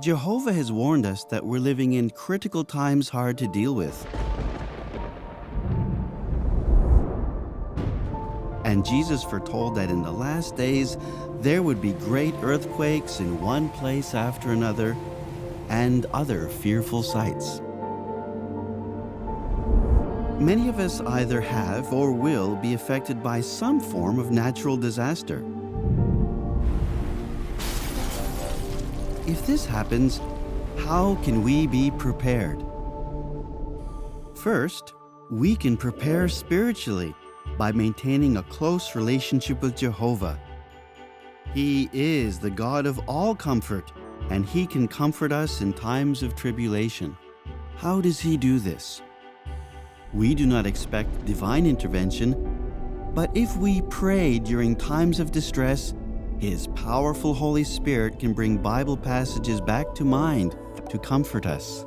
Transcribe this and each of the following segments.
Jehovah has warned us that we're living in critical times hard to deal with. And Jesus foretold that in the last days there would be great earthquakes in one place after another and other fearful sights. Many of us either have or will be affected by some form of natural disaster. If this happens, how can we be prepared? First, we can prepare spiritually by maintaining a close relationship with Jehovah. He is the God of all comfort, and He can comfort us in times of tribulation. How does He do this? We do not expect divine intervention, but if we pray during times of distress, His powerful Holy Spirit can bring Bible passages back to mind to comfort us.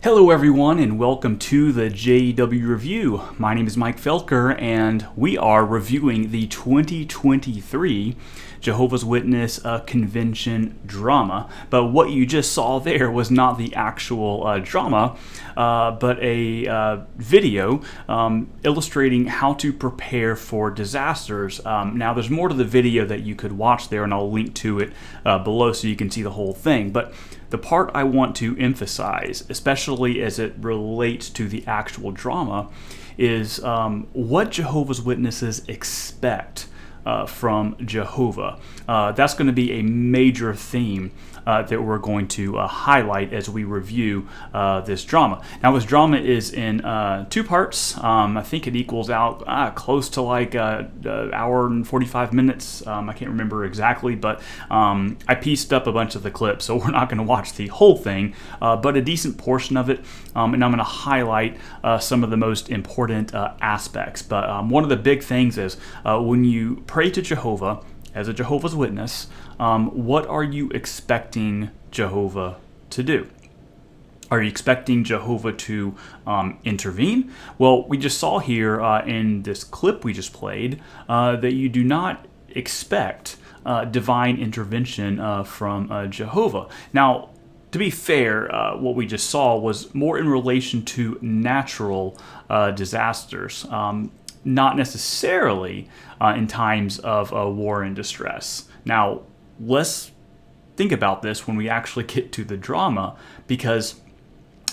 Hello everyone and welcome to the JW Review. My name is Mike Felker and we are reviewing the 2023 Jehovah's Witness Convention drama. But what you just saw there was not the actual drama, but a video illustrating how to prepare for disasters. Now there's more to the video that you could watch there, and I'll link to it below so you can see the whole thing. But the part I want to emphasize, especially as it relates to the actual drama, is what Jehovah's Witnesses expect from Jehovah. That's going to be a major theme that we're going to highlight as we review this drama. Now, this drama is in two parts. I think it equals out close to like an hour and 45 minutes. I can't remember exactly, but I pieced up a bunch of the clips, so we're not going to watch the whole thing, but a decent portion of it, and I'm going to highlight some of the most important aspects. But one of the big things is when you pray to Jehovah as a Jehovah's Witness, what are you expecting Jehovah to do? Are you expecting Jehovah to intervene? Well, we just saw here in this clip we just played that you do not expect divine intervention from Jehovah. Now, to be fair, what we just saw was more in relation to natural disasters, not necessarily in times of war and distress. Now, let's think about this when we actually get to the drama, because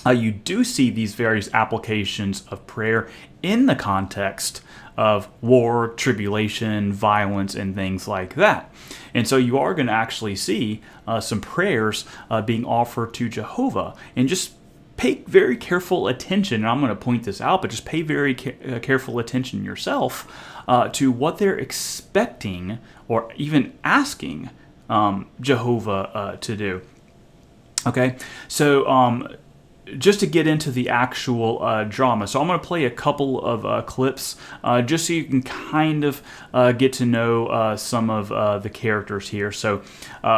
you do see these various applications of prayer in the context of war, tribulation, violence, and things like that. And so you are going to actually see some prayers being offered to Jehovah. And just pay very careful attention, and I'm going to point this out, but just pay very careful attention yourself to what they're expecting or even asking Jehovah to do. Okay, so just to get into the actual drama. So I'm going to play a couple of clips just so you can kind of get to know some of the characters here. So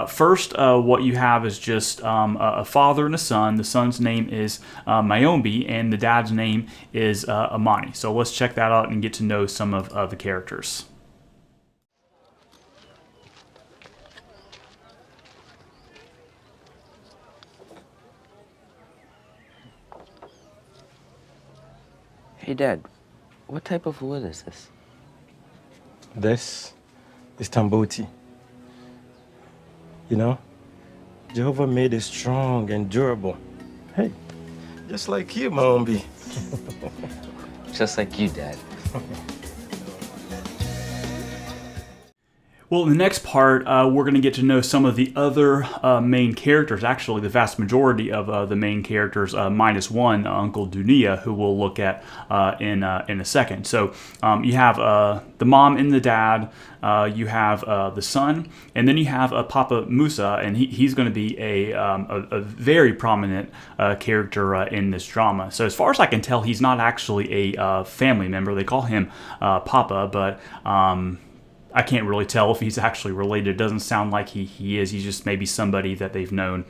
first, what you have is just a father and a son. The son's name is Mayombe, and the dad's name is Amani. So let's check that out and get to know some of the characters. Hey, Dad, what type of wood is this? This is Tamboti. You know, Jehovah made it strong and durable. Hey, just like you, Maombi. Just like you, Dad. Well, in the next part, we're going to get to know some of the other main characters. Actually, the vast majority of the main characters, minus one, Uncle Dunia, who we'll look at in a second. So you have the mom and the dad, you have the son, and then you have Papa Musa, and he's going to be a very prominent character in this drama. So as far as I can tell, he's not actually a family member. They call him Papa, but I can't really tell if he's actually related. It doesn't sound like he is. He's just maybe somebody that they've known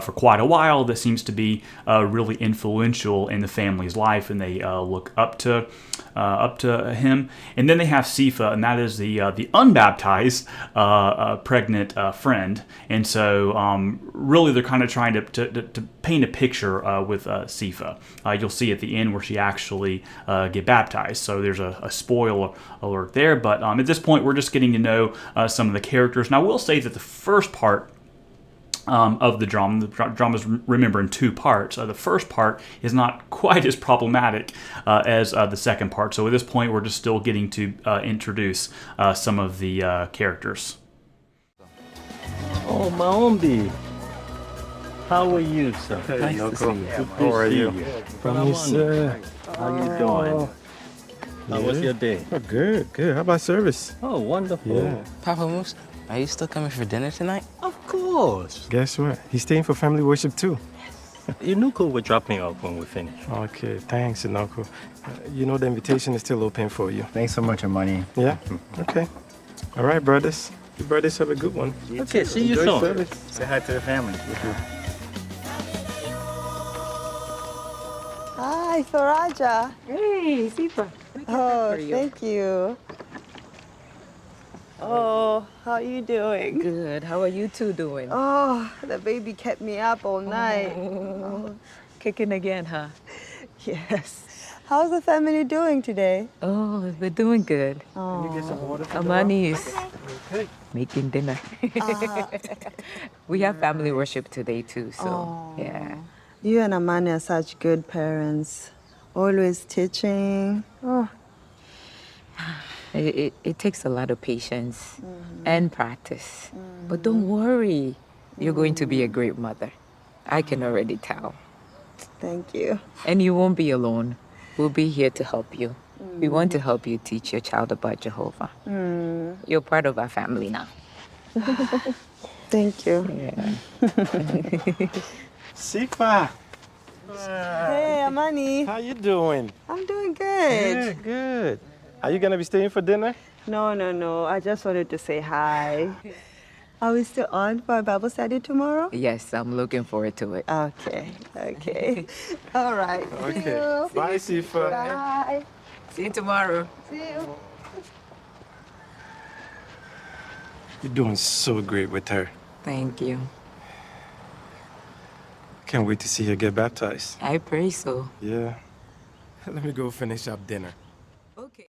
for quite a while that seems to be really influential in the family's life, and they look up to him. And then they have Sifa, and that is the unbaptized pregnant friend. And so really they're kind of trying to paint a picture with Sifa. You'll see at the end where she actually get baptized. So there's a spoiler alert there. But at this point, we're just getting to know some of the characters. Now, I will say that the first part of the drama is, remember, in two parts. The first part is not quite as problematic as the second part. So at this point, we're just still getting to introduce some of the characters. Oh, Maombi. How are you, sir? Nice to see you. How are you? From sir. How you doing? How was your day? Oh, good. How about service? Oh, wonderful. Yeah. Papa Moose, are you still coming for dinner tonight? Of course. Guess what? He's staying for family worship too. Inuko will drop me off when we finish. Okay, thanks, Inuko. You know the invitation is still open for you. Thanks so much, Amani. Yeah? Okay. All right, brothers. You brothers have a good one. Okay, see you soon. Say hi to the family. Hi, Faraja. Hey, Sifa. Oh, thank you. Oh, how are you doing? Good. How are you two doing? Oh, the baby kept me up all night. Oh, kicking again, huh? Yes. How's the family doing today? Oh, we're doing good. Oh. Amani is making dinner. We have family worship today too, so yeah. You and Amani are such good parents. Always teaching. Oh. It takes a lot of patience and practice. But don't worry, you're going to be a great mother. I can already tell. Thank you. And you won't be alone. We'll be here to help you. We want to help you teach your child about Jehovah. You're part of our family now. Thank you. Yeah. Sifa. Hey, Amani. How you doing? I'm doing good. Good. Are you gonna be staying for dinner? No. I just wanted to say hi. Are we still on for our Bible study tomorrow? Yes, I'm looking forward to it. Okay. All right. See Okay. you. Bye, Sifa. Bye. See you tomorrow. See you. You're doing so great with her. Thank you. Can't wait to see her get baptized. I pray so. Yeah. Let me go finish up dinner. Okay.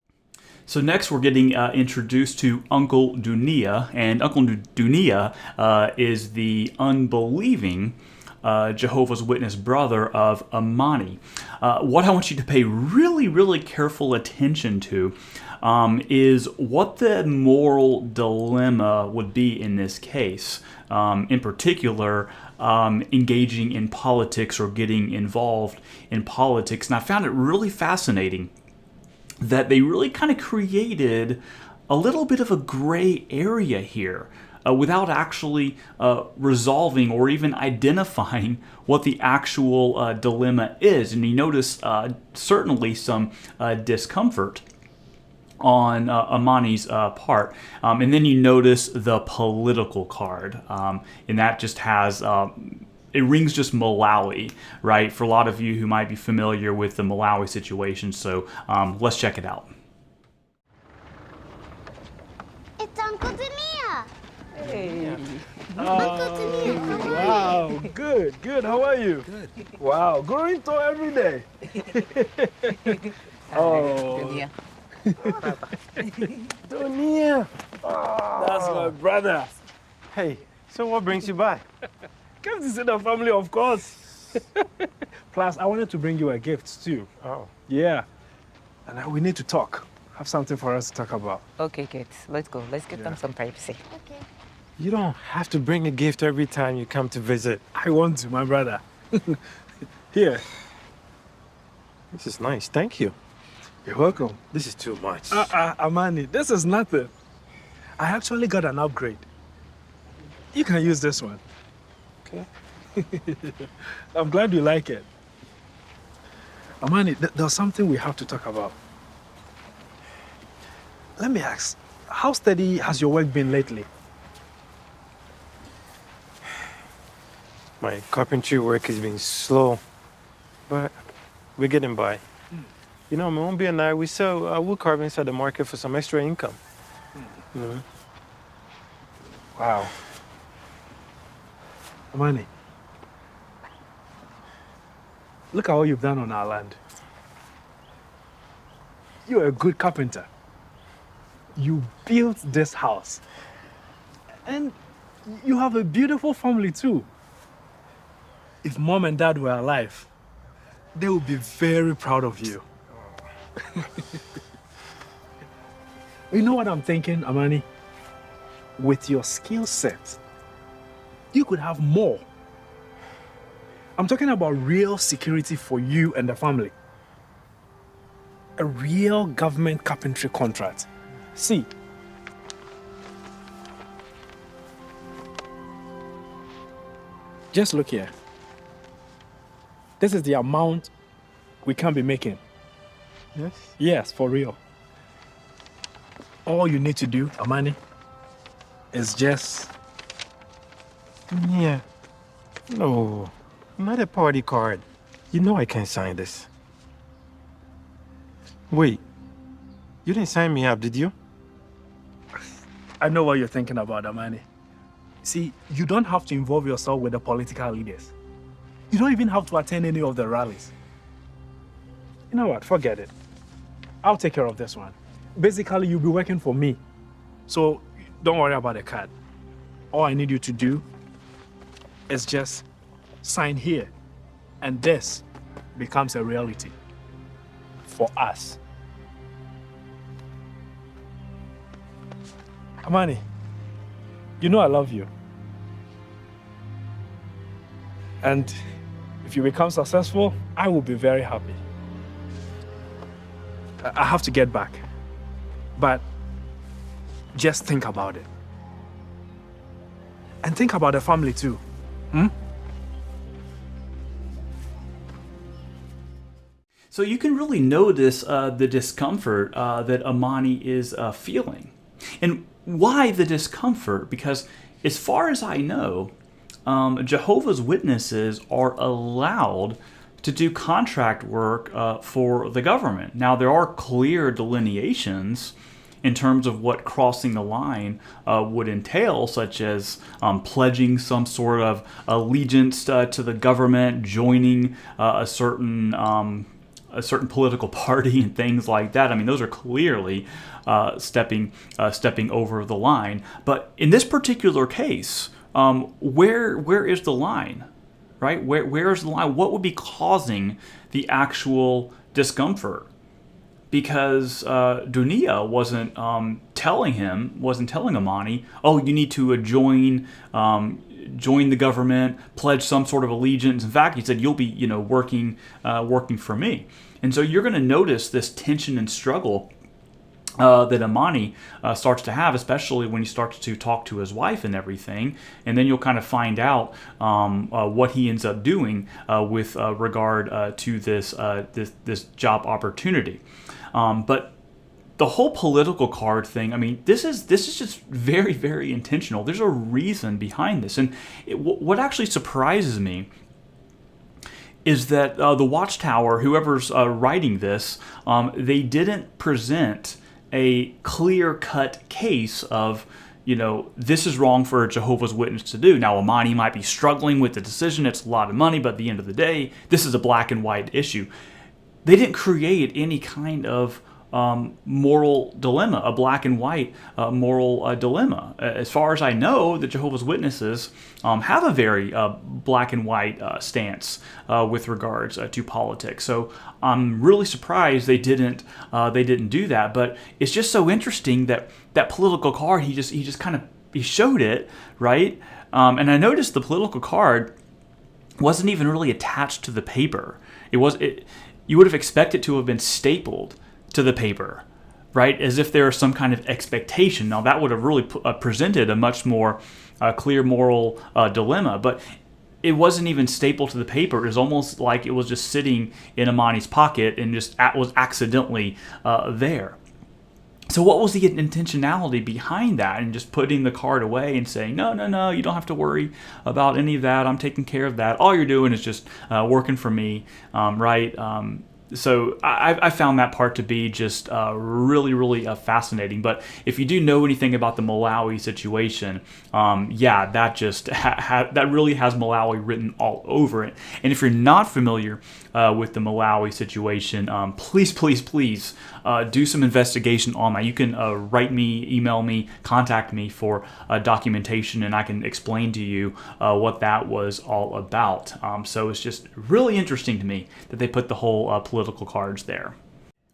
So next we're getting introduced to Uncle Dunia, and Uncle Dunia is the unbelieving Jehovah's Witness brother of Amani. What I want you to pay really careful attention to is what the moral dilemma would be in this case. In particular, engaging in politics or getting involved in politics. And I found it really fascinating that they really kind of created a little bit of a gray area here without actually resolving or even identifying what the actual dilemma is. And you notice certainly some discomfort on Amani's part. And then you notice the political card. And that just has... it rings just Malawi, right? For a lot of you who might be familiar with the Malawi situation. So let's check it out. It's Uncle Dania. Hey. Uncle Dania, how are you? Wow, good. How are you? Good. Wow, growing tall every day. Dunia. Donia. That's my brother. Hey, so what brings you by? Came to see the family, of course. Plus, I wanted to bring you a gift too. Oh. Yeah. And now we need to talk. Have something for us to talk about. Okay, kids, let's go. Let's give them some privacy. Okay. You don't have to bring a gift every time you come to visit. I want to, my brother. Here. This is nice. Thank you. You're welcome. This is too much. Amani, this is nothing. I actually got an upgrade. You can use this one. Okay. I'm glad you like it. Amani, there's something we have to talk about. Let me ask, how steady has your work been lately? My carpentry work has been slow, but we're getting by. You know, Mombi and I, we sell wood carvings at the market for some extra income. You know? Wow. Amani, look at what you've done on our land. You're a good carpenter. You built this house. And you have a beautiful family too. If Mom and Dad were alive, they would be very proud of you. You know what I'm thinking, Amani? With your skill set, you could have more. I'm talking about real security for you and the family. A real government carpentry contract. See, just look here. This is the amount we can be making. Yes? Yes, for real. All you need to do, Amani, is just... Yeah. No, not a party card. You know I can't sign this. Wait, you didn't sign me up, did you? I know what you're thinking about, Amani. See, you don't have to involve yourself with the political leaders. You don't even have to attend any of the rallies. You know what? Forget it. I'll take care of this one. Basically, you'll be working for me. So don't worry about the card. All I need you to do is just sign here. And this becomes a reality for us. Amani, you know I love you. And if you become successful, I will be very happy. I have to get back. But just think about it. And think about the family too. So you can really notice the discomfort that Amani is feeling. And why the discomfort? Because as far as I know, Jehovah's Witnesses are allowed to do contract work for the government. Now, there are clear delineations in terms of what crossing the line would entail, such as pledging some sort of allegiance to the government, joining a certain political party and things like that. I mean, those are clearly stepping over the line. But in this particular case, where is the line, right? Where is the line? What would be causing the actual discomfort? Because Dunia wasn't telling Amani, oh, you need to join the government, pledge some sort of allegiance. In fact, he said, you'll be, working for me. And so you're going to notice this tension and struggle that Amani starts to have, especially when he starts to talk to his wife and everything. And then you'll kind of find out what he ends up doing with regard to this job opportunity. But the whole political card thing, I mean, this is just very, very intentional. There's a reason behind this. And what actually surprises me is that the Watchtower, whoever's writing this, they didn't present a clear-cut case of, this is wrong for a Jehovah's Witness to do. Now, Amani might be struggling with the decision. It's a lot of money, but at the end of the day, this is a black and white issue. They didn't create any kind of moral dilemma, a black and white moral dilemma. As far as I know, the Jehovah's Witnesses have a very black and white stance with regards to politics. So I'm really surprised they didn't do that. But it's just so interesting that political card, he just kind of showed it, right? And I noticed the political card wasn't even really attached to the paper. You would have expected to have been stapled to the paper, right? As if there was some kind of expectation. Now, that would have really presented a much more clear moral dilemma, but it wasn't even stapled to the paper. It was almost like it was just sitting in Amani's pocket and just was accidentally there. So what was the intentionality behind that, and just putting the card away and saying, no, you don't have to worry about any of that. I'm taking care of that. All you're doing is just working for me, right? So I found that part to be just really fascinating. But if you do know anything about the Malawi situation, that just that really has Malawi written all over it. And if you're not familiar with the Malawi situation, please do some investigation on that. You can write me, email me, contact me for documentation, and I can explain to you what that was all about. So it's just really interesting to me that they put the whole political cards there.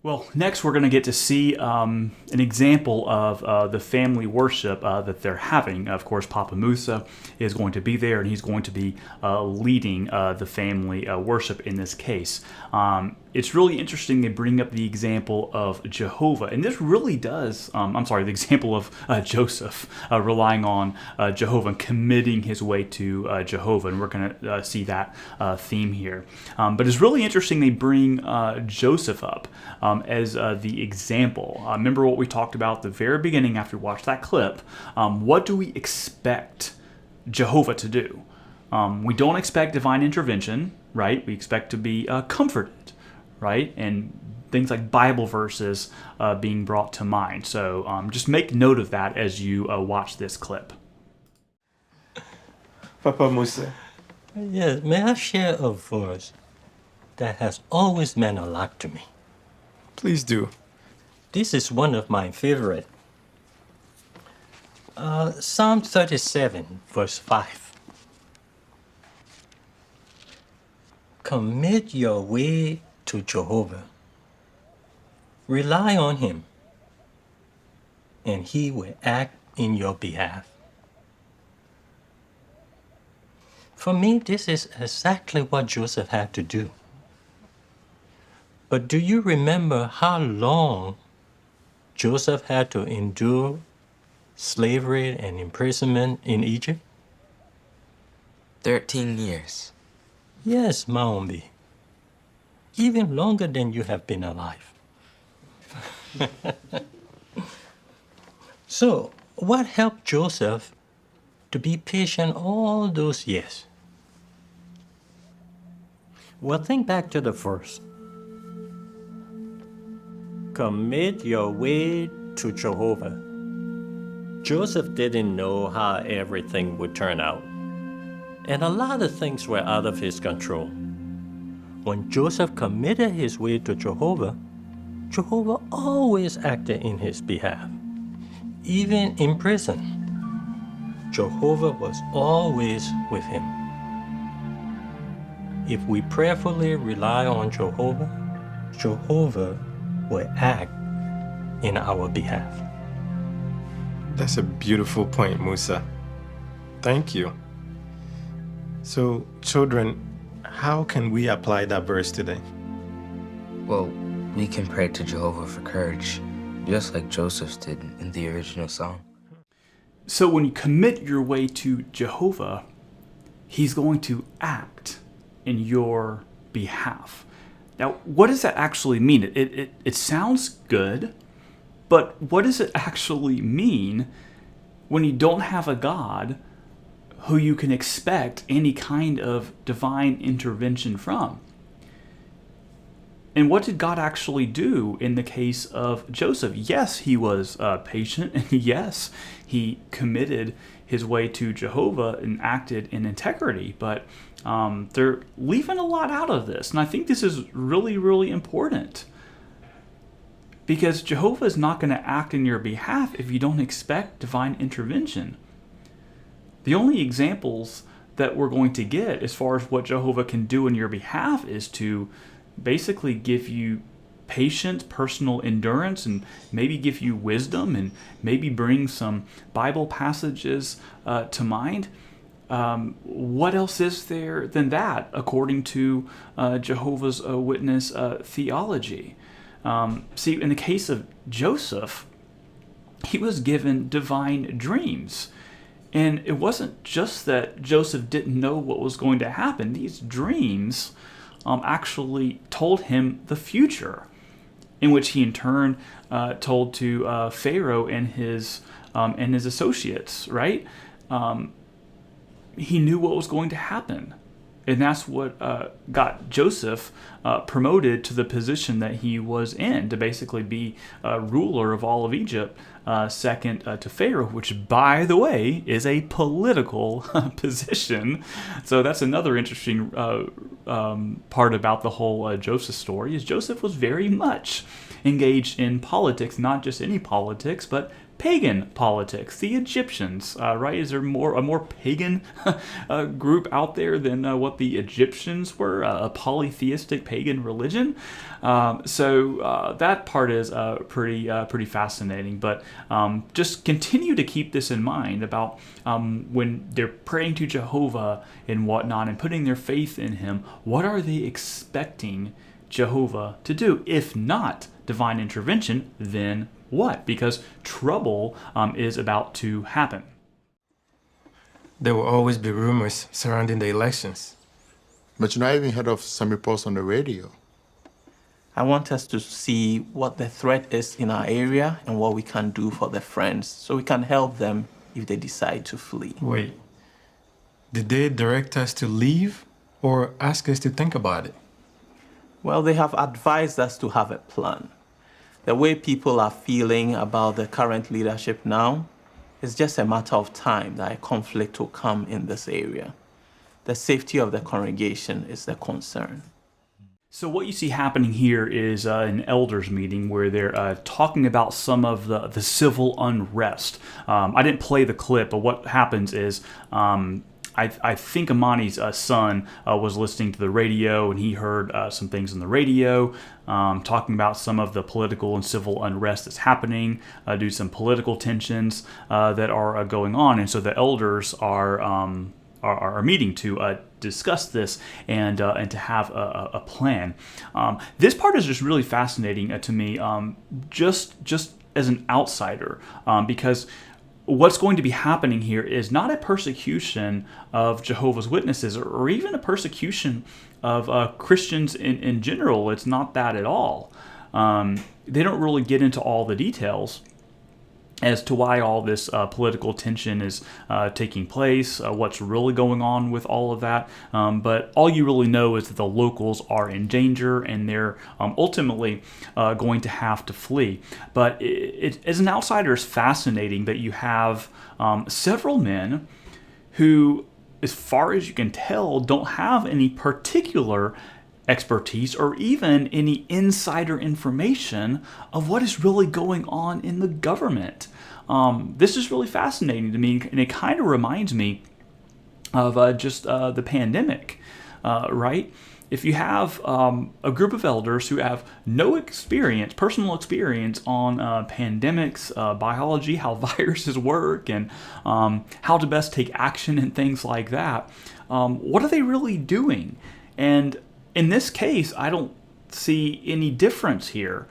Well, next we're going to get to see an example of the family worship that they're having. Of course, Papa Musa is going to be there, and he's going to be leading the family worship in this case. It's really interesting they bring up the example of Jehovah, and this really does, the example of Joseph relying on Jehovah and committing his way to Jehovah, and we're going to see that theme here. But it's really interesting they bring Joseph up as the example. Remember what we talked about at the very beginning after we watched that clip. What do we expect Jehovah to do? We don't expect divine intervention, right? We expect to be comforted, right? And things like Bible verses being brought to mind. So just make note of that as you watch this clip. Papa Musa. Yes, may I share a verse that has always meant a lot to me? Please do. This is one of my favorite. Psalm 37, verse 5. Commit your way to Jehovah. Rely on him, and he will act in your behalf. For me, this is exactly what Joseph had to do. But do you remember how long Joseph had to endure slavery and imprisonment in Egypt? 13 years. Yes, Maombi. Even longer than you have been alive. So, what helped Joseph to be patient all those years? Well, think back to the verse. Commit your way to Jehovah. Joseph didn't know how everything would turn out, and a lot of things were out of his control. When Joseph committed his way to Jehovah, Jehovah always acted in his behalf. Even in prison, Jehovah was always with him. If we prayerfully rely on Jehovah, Jehovah will act in our behalf. That's a beautiful point, Musa. Thank you. So, children, how can we apply that verse today? Well, we can pray to Jehovah for courage, just like Joseph's did in the original song. So when you commit your way to Jehovah, he's going to act in your behalf. Now, what does that actually mean? It sounds good, but what does it actually mean when you don't have a God who you can expect any kind of divine intervention from? And what did God actually do in the case of Joseph? Yes, he was patient, and yes, he committed his way to Jehovah and acted in integrity, but they're leaving a lot out of this, and I think this is really important, because Jehovah is not going to act in your behalf if you don't expect divine intervention. The only examples that we're going to get as far as what Jehovah can do in your behalf is to basically give you patient personal endurance, and maybe give you wisdom, and maybe bring some Bible passages to mind. What else is there than that, according to Jehovah's Witness theology? See, in the case of Joseph, he was given divine dreams. And it wasn't just that Joseph didn't know what was going to happen. These dreams actually told him the future. in which he in turn told to Pharaoh and his associates, right? He knew what was going to happen. And that's what got Joseph promoted to the position that he was in, to basically be ruler of all of Egypt, second to Pharaoh, which, by the way, is a political position. So that's another interesting part about the whole Joseph story, is Joseph was very much engaged in politics, not just any politics, but pagan politics. The Egyptians, right? Is there a more pagan group out there than what the Egyptians were? A polytheistic pagan religion. So that part is pretty fascinating. But just continue to keep this in mind about when they're praying to Jehovah and whatnot and putting their faith in Him. What are they expecting Jehovah to do? If not divine intervention, then what? Because trouble is about to happen. There will always be rumors surrounding the elections. But I even heard of some reports on the radio. I want us to see what the threat is in our area and what we can do for the friends, so we can help them if they decide to flee. Wait, did they direct us to leave or ask us to think about it? Well, they have advised us to have a plan. The way people are feeling about the current leadership now, it's just a matter of time that a conflict will come in this area. The safety of the congregation is the concern. So what you see happening here is an elders meeting where they're talking about some of the civil unrest. I didn't play the clip, but what happens is I think Amani's son was listening to the radio, and he heard some things on the radio talking about some of the political and civil unrest that's happening, due to some political tensions that are going on. And so the elders are meeting to discuss this and to have a plan. This part is just really fascinating to me, just as an outsider, because what's going to be happening here is not a persecution of Jehovah's Witnesses or even a persecution of Christians in general. It's not that at all. They don't really get into all the details as to why all this political tension is taking place, what's really going on with all of that. But all you really know is that the locals are in danger and they're ultimately going to have to flee. But as an outsider, it's fascinating that you have several men who, as far as you can tell, don't have any particular expertise or even any insider information of what is really going on in the government. This is really fascinating to me, and it kind of reminds me of just the pandemic, right? If you have a group of elders who have no experience, personal experience on pandemics, biology, how viruses work, and how to best take action and things like that, what are they really doing? And in this case, I don't see any difference here.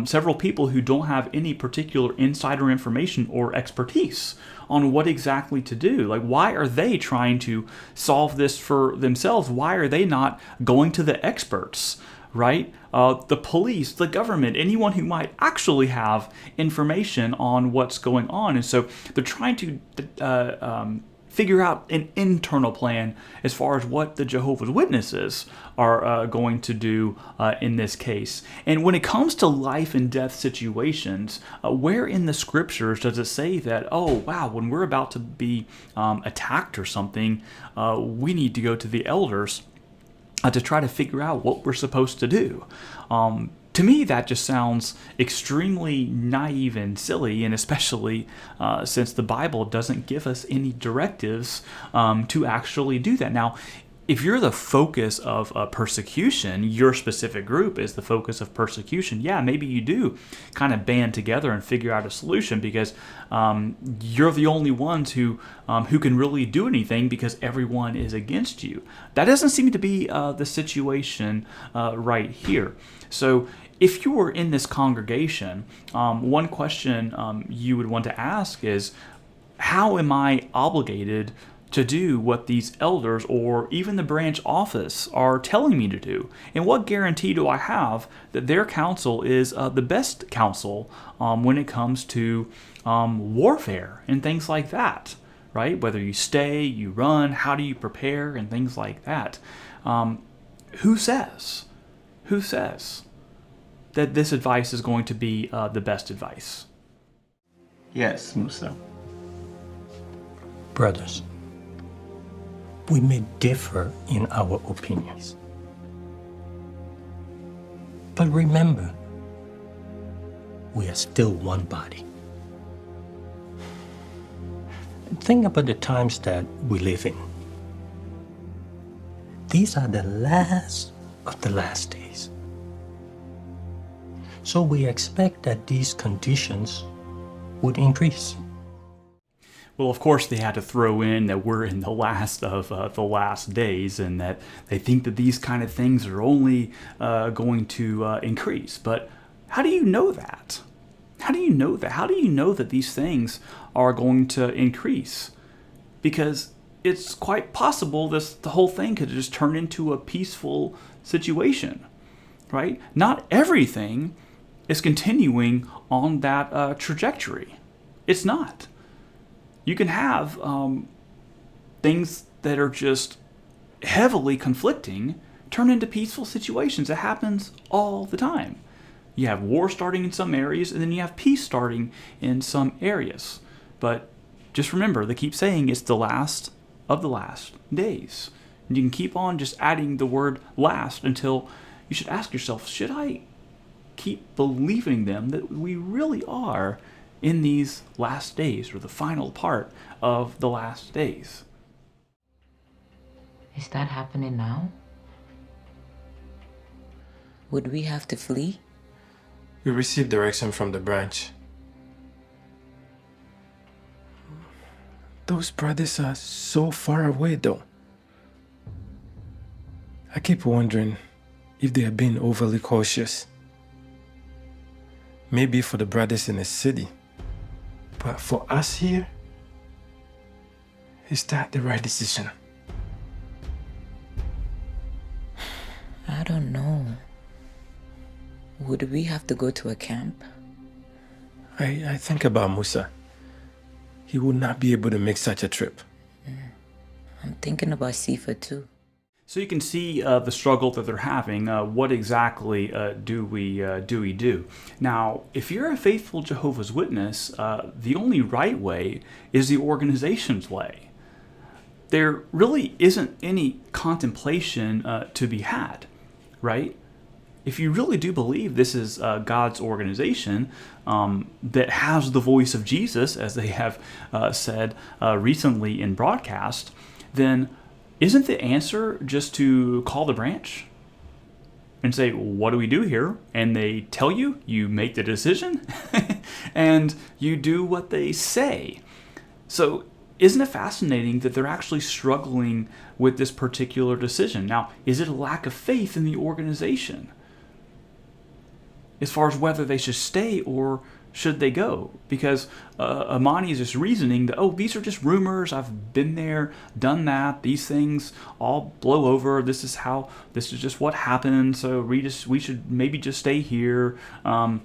Several people who don't have any particular insider information or expertise on what exactly to do. Like, why are they trying to solve this for themselves? Why are they not going to the experts, right? The police, the government, anyone who might actually have information on what's going on. And so they're trying to figure out an internal plan as far as what the Jehovah's Witnesses are going to do in this case. And when it comes to life and death situations, where in the scriptures does it say that, oh, wow, when we're about to be attacked or something, we need to go to the elders to try to figure out what we're supposed to do? To me, that just sounds extremely naive and silly, and especially since the Bible doesn't give us any directives to actually do that. Now, if you're the focus of persecution, your specific group is the focus of persecution, yeah, maybe you do kind of band together and figure out a solution, because you're the only ones who can really do anything because everyone is against you. That doesn't seem to be the situation right here. So if you were in this congregation, one question you would want to ask is, how am I obligated to do what these elders or even the branch office are telling me to do? And what guarantee do I have that their counsel is the best counsel when it comes to warfare and things like that, right? Whether you stay, you run, how do you prepare, and things like that. Who says that this advice is going to be the best advice? Yes, Musa. Brothers, we may differ in our opinions. But remember, we are still one body. Think about the times that we live in. These are the last of the last days. So we expect that these conditions would increase. Well, of course, they had to throw in that we're in the last of the last days, and that they think that these kind of things are only going to increase. But how do you know that? How do you know that? How do you know that these things are going to increase? Because it's quite possible the whole thing could just turn into a peaceful situation, right? Not everything is continuing on that trajectory. It's not. You can have things that are just heavily conflicting turn into peaceful situations. It happens all the time. You have war starting in some areas, and then you have peace starting in some areas. But just remember, they keep saying it's the last of the last days. And you can keep on just adding the word last until you should ask yourself, should I keep believing them that we really are in these last days, or the final part of the last days? Is that happening now? Would we have to flee? We received direction from the branch. Those brothers are so far away, though. I keep wondering if they are being overly cautious. Maybe for the brothers in the city. But for us here, is that the right decision? I don't know. Would we have to go to a camp? I think about Musa. He would not be able to make such a trip. I'm thinking about Sifa too. So you can see the struggle that they're having. What exactly do we do? Now, if you're a faithful Jehovah's Witness, the only right way is the organization's way. There really isn't any contemplation to be had, right? If you really do believe this is God's organization that has the voice of Jesus, as they have said recently in broadcast, then isn't the answer just to call the branch and say, what do we do here? And they tell you, you make the decision, and you do what they say. So isn't it fascinating that they're actually struggling with this particular decision? Now, is it a lack of faith in the organization as far as whether they should stay or should they go? Because Amani is just reasoning that, oh, these are just rumors. I've been there, done that. These things all blow over. This is just what happened. So we should maybe just stay here. But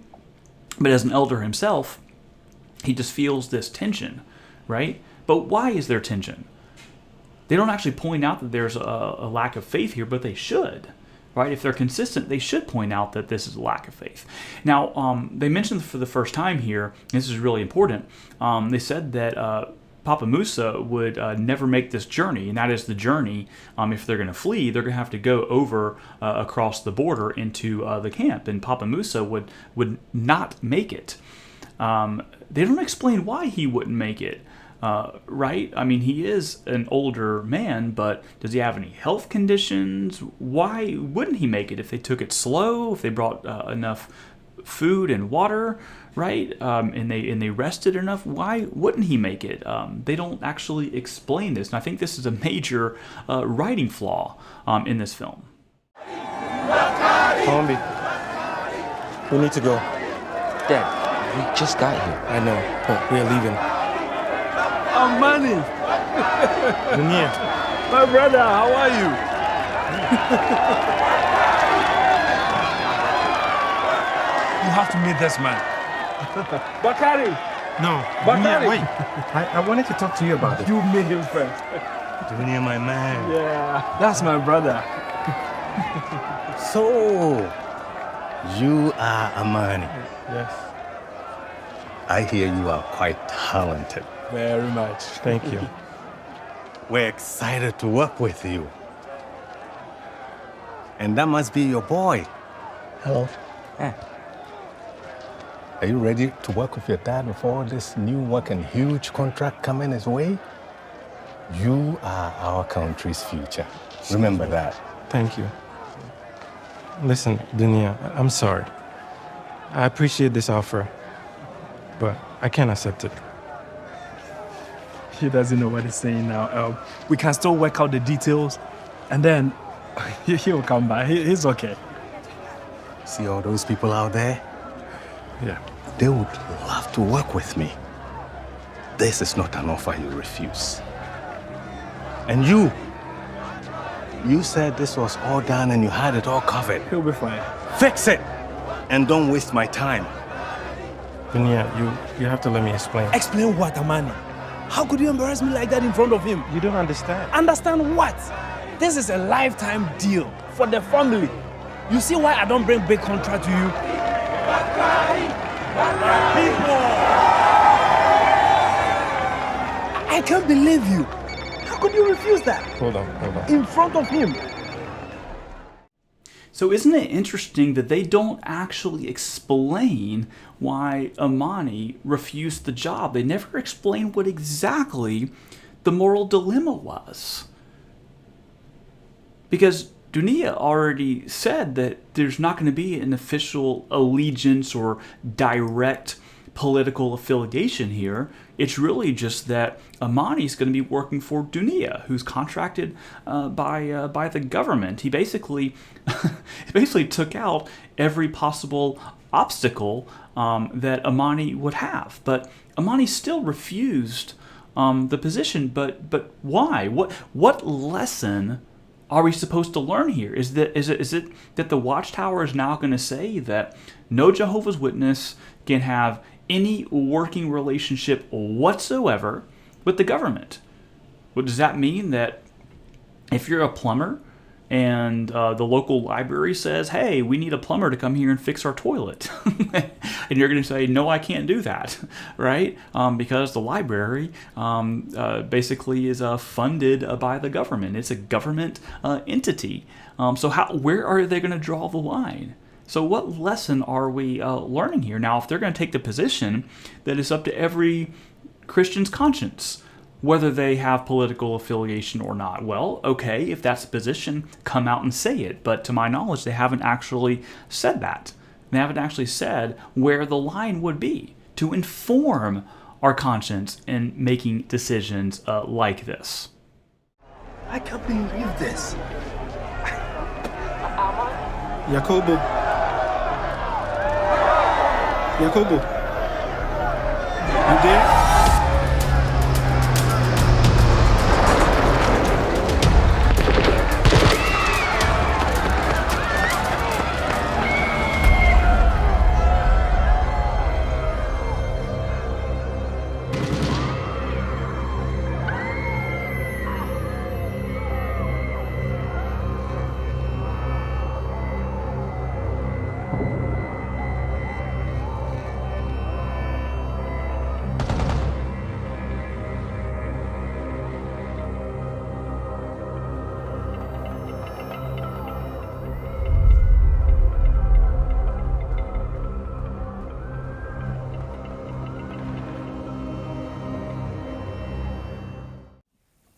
as an elder himself, he just feels this tension, right? But why is there tension? They don't actually point out that there's a lack of faith here, but they should. Right? If they're consistent, they should point out that this is a lack of faith. Now, they mentioned for the first time here, this is really important, they said that Papa Musa would never make this journey, and that is the journey, if they're going to flee, they're going to have to go over across the border into the camp, and Papa Musa would not make it. They don't explain why he wouldn't make it. Right? I mean, he is an older man, but does he have any health conditions? Why wouldn't he make it if they took it slow, if they brought enough food and water, right? And they rested enough? Why wouldn't he make it? They don't actually explain this, and I think this is a major writing flaw in this film. Homie, we need to go. Dad, we just got here. I know, but we're leaving. Amani! Dunia. My brother, how are you? You have to meet this man. Bakari! No, Bakari! Dunia, wait. I wanted to talk to you about it. You meet him first. Dunia, my man. Yeah, that's my brother. So, you are Amani. Yes. I hear you are quite talented. Very much. Thank you. We're excited to work with you. And that must be your boy. Hello. Are you ready to work with your dad before this new work and huge contract coming his way? You are our country's future. Remember that. Thank you. Listen, Dunia, I'm sorry. I appreciate this offer, but I can't accept it. He doesn't know what he's saying now. We can still work out the details, and then he'll come back. He's okay. See all those people out there? Yeah. They would love to work with me. This is not an offer you refuse. And you said this was all done and you had it all covered. He'll be fine. Fix it! And don't waste my time. Dunia, you have to let me explain. Explain what, Amani? How could you embarrass me like that in front of him? You don't understand. Understand what? This is a lifetime deal for the family. You see why I don't bring big contract to you? I can't believe you. How could you refuse that? Hold on. In front of him. So isn't it interesting that they don't actually explain why Amani refused the job? They never explain what exactly the moral dilemma was. Because Dunia already said that there's not going to be an official allegiance or direct political affiliation here. It's really just that Amani's going to be working for Dunia, who's contracted by the government. He basically took out every possible obstacle that Amani would have. But Amani still refused the position. But why? What lesson are we supposed to learn here? Is it that the Watchtower is now going to say that no Jehovah's Witness can have any working relationship whatsoever with the government? Well, does that mean that if you're a plumber and the local library says, hey, we need a plumber to come here and fix our toilet, and you're going to say, no, I can't do that, right? Because the library basically is funded by the government. It's a government entity. So where are they going to draw the line? So what lesson are we learning here? Now, if they're going to take the position that it's up to every Christian's conscience whether they have political affiliation or not, well, okay, if that's the position, come out and say it. But to my knowledge, they haven't actually said that. They haven't actually said where the line would be to inform our conscience in making decisions like this. I can't believe this. Jacobo, you there?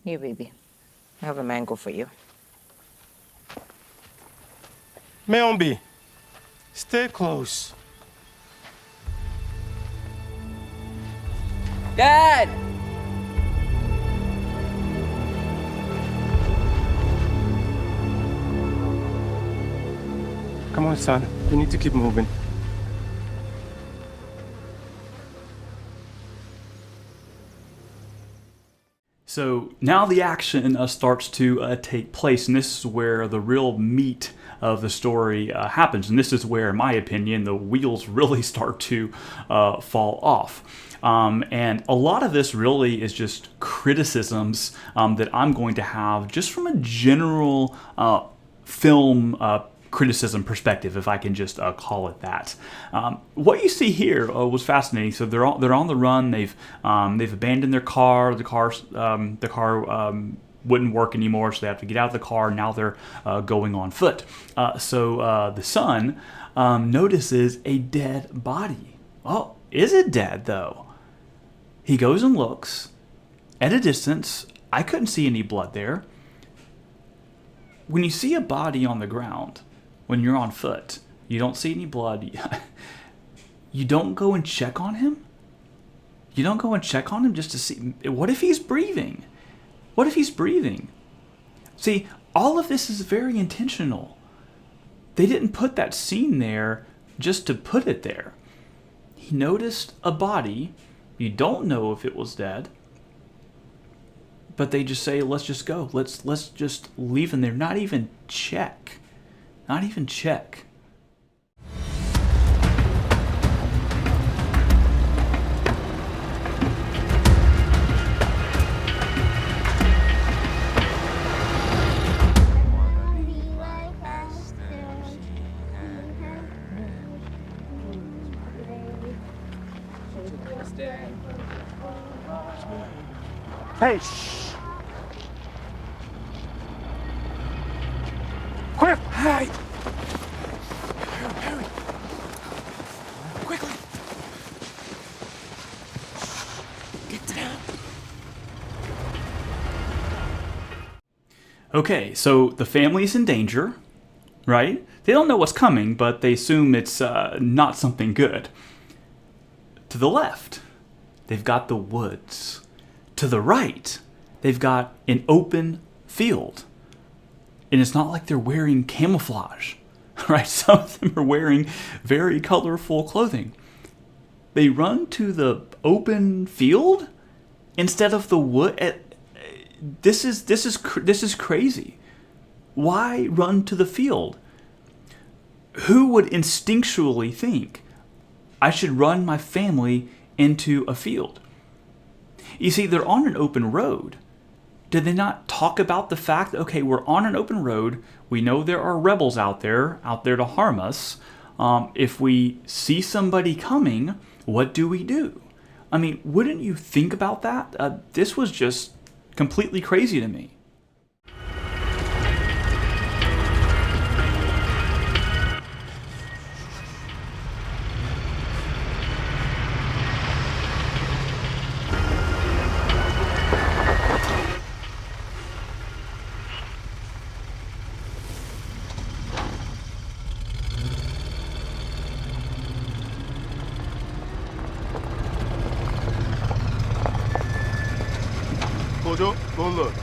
Here, baby. I have a mango for you. Meombi, stay close. Dad! Come on, son. We need to keep moving. So now the action starts to take place, and this is where the real meat of the story happens. And this is where, in my opinion, the wheels really start to fall off. And a lot of this really is just criticisms that I'm going to have just from a general film criticism perspective, if I can just call it that. What you see here was fascinating. So they're on the run. They've abandoned their car. The car wouldn't work anymore, so they have to get out of the car. Now they're going on foot. So the son notices a dead body. Oh, is it dead though? He goes and looks at a distance. I couldn't see any blood there. When you see a body on the ground, when you're on foot, you don't see any blood. You don't go and check on him? You don't go and check on him just to see, what if he's breathing? What if he's breathing? See, all of this is very intentional. They didn't put that scene there just to put it there. He noticed a body. You don't know if it was dead, but they just say, let's just go. Let's just leave him there. Not even check. Not even check. Hey, shh. Quick! Hey! Hurry! Quickly! Get down. Okay, so the family's in danger, right? They don't know what's coming, but they assume it's not something good. To the left, they've got the woods. To the right, they've got an open field. And it's not like they're wearing camouflage, right? Some of them are wearing very colorful clothing. They run to the open field instead of the wood. This is crazy. Why run to the field? Who would instinctually think I should run my family into a field? You see, they're on an open road. Did they not talk about the fact that, okay, we're on an open road. We know there are rebels out there to harm us. If we see somebody coming, what do we do? I mean, wouldn't you think about that? This was just completely crazy to me. Kojo, go look.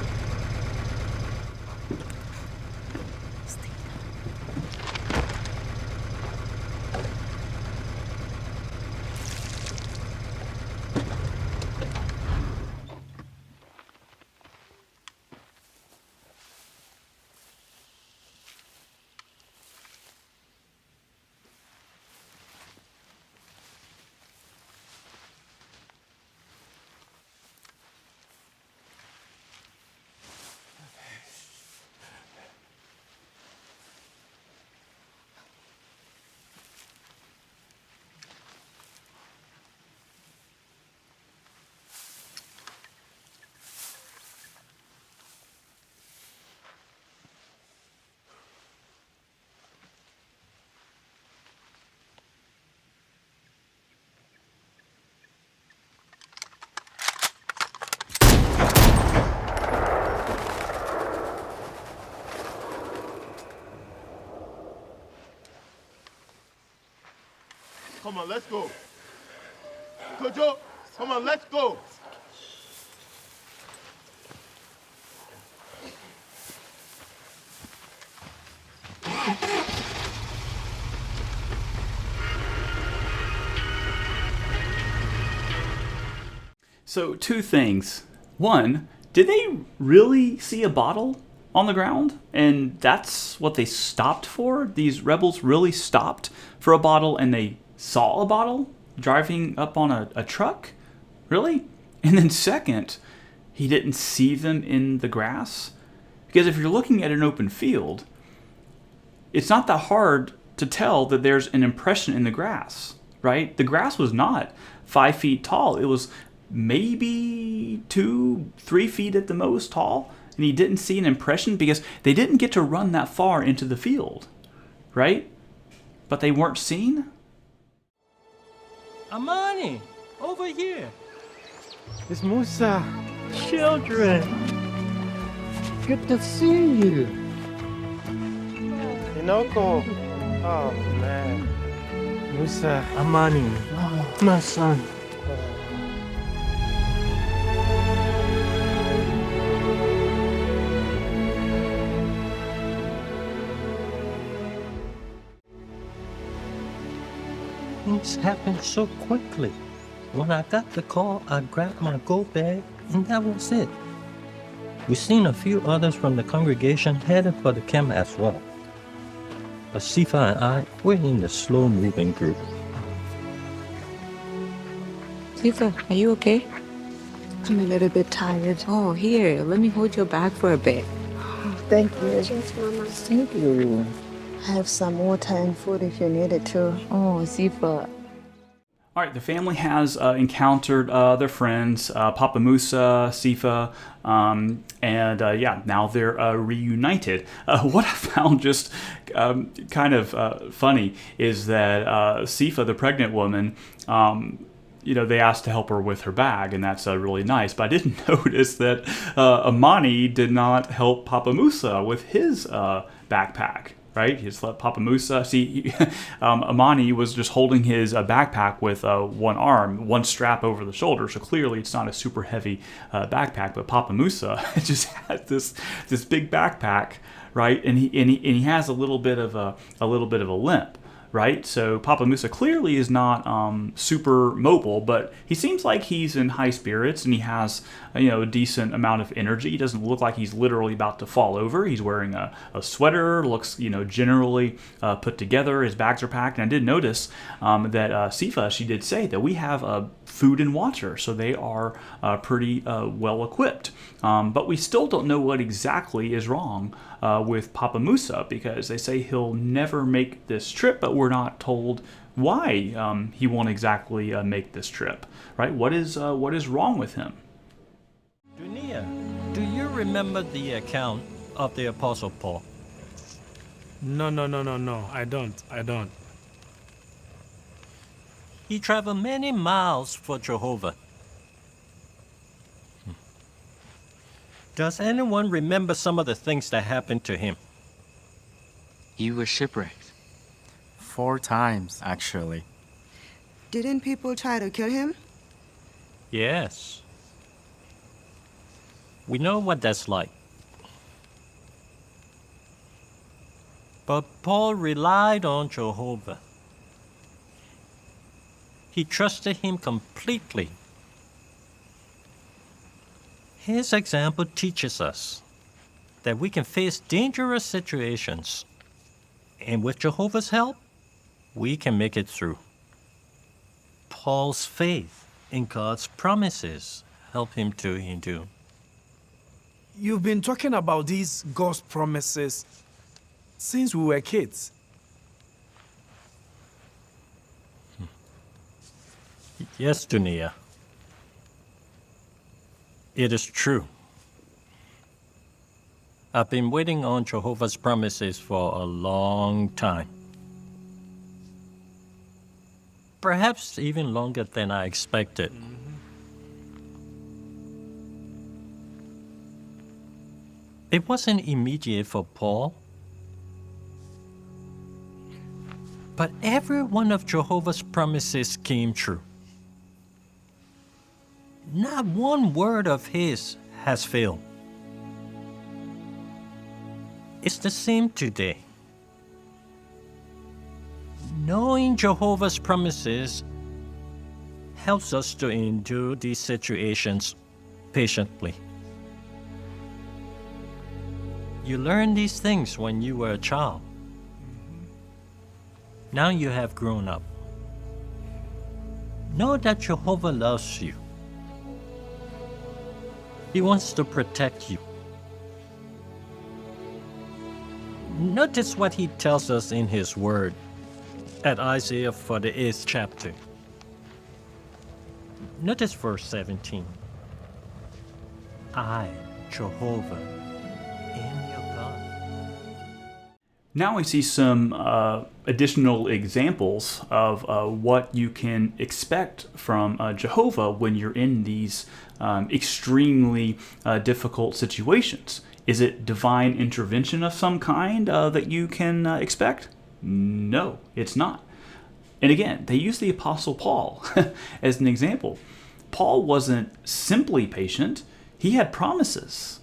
Come on, let's go. Kojo, come on, let's go. So, two things. One, did they really see a bottle on the ground? And that's what they stopped for? These rebels really stopped for a bottle and they saw a bottle driving up on a truck? Really? And then second, he didn't see them in the grass? Because if you're looking at an open field, it's not that hard to tell that there's an impression in the grass, right? The grass was not 5 feet tall. It was maybe 2-3 feet at the most tall. And he didn't see an impression because they didn't get to run that far into the field, right? But they weren't seen? Amani, over here. It's Musa. Children. Good to see you. Inoko. Oh, man. Musa. Amani, my son. Things happened so quickly. When I got the call, I grabbed my go bag, and that was it. We seen a few others from the congregation headed for the camp as well. But Sifa and I, we're in the slow-moving group. Sifa, are you okay? I'm a little bit tired. Oh, here, let me hold your bag for a bit. Oh, thank you. Yes, Mama. Thank you. I have some water and food if you need it too. Oh, Sifa. All right, the family has encountered their friends, Papa Musa, Sifa, and now they're reunited. What I found just kind of funny is that Sifa, the pregnant woman, they asked to help her with her bag, and that's really nice. But I didn't notice that Amani did not help Papa Musa with his backpack. Right? He just let Papa Musa see. Amani was just holding his backpack with one arm, one strap over the shoulder. So clearly, it's not a super heavy backpack. But Papa Musa just had this big backpack, right? And he has a little bit of a limp. Right, so Papa Musa clearly is not super mobile, but he seems like he's in high spirits and he has a decent amount of energy. He doesn't look like he's literally about to fall over. He's wearing a sweater, looks generally put together. His bags are packed, and I did notice that Sifa, she did say that we have food and water, so they are pretty well equipped. But we still don't know what exactly is wrong with Papa Musa, because they say he'll never make this trip, but we're not told why he won't exactly make this trip. Right? What is wrong with him? Dunia, do you remember the account of the Apostle Paul? No, I don't. He traveled many miles for Jehovah. Does anyone remember some of the things that happened to him? He was shipwrecked. 4 times, actually. Didn't people try to kill him? Yes. We know what that's like. But Paul relied on Jehovah. He trusted him completely. His example teaches us that we can face dangerous situations, and with Jehovah's help, we can make it through. Paul's faith in God's promises helped him to endure. You've been talking about these God's promises since we were kids. Yes, Dunia. It is true. I've been waiting on Jehovah's promises for a long time. Perhaps even longer than I expected. It wasn't immediate for Paul. But every one of Jehovah's promises came true. Not one word of his has failed. It's the same today. Knowing Jehovah's promises helps us to endure these situations patiently. You learned these things when you were a child. Now you have grown up. Know that Jehovah loves you. He wants to protect you. Notice what he tells us in his word at Isaiah 48th chapter. Notice verse 17. I, Jehovah, am your God. Now we see some additional examples of what you can expect from Jehovah when you're in these extremely difficult situations. Is it divine intervention of some kind that you can expect? No, it's not. And again, they use the Apostle Paul as an example. Paul wasn't simply patient. He had promises,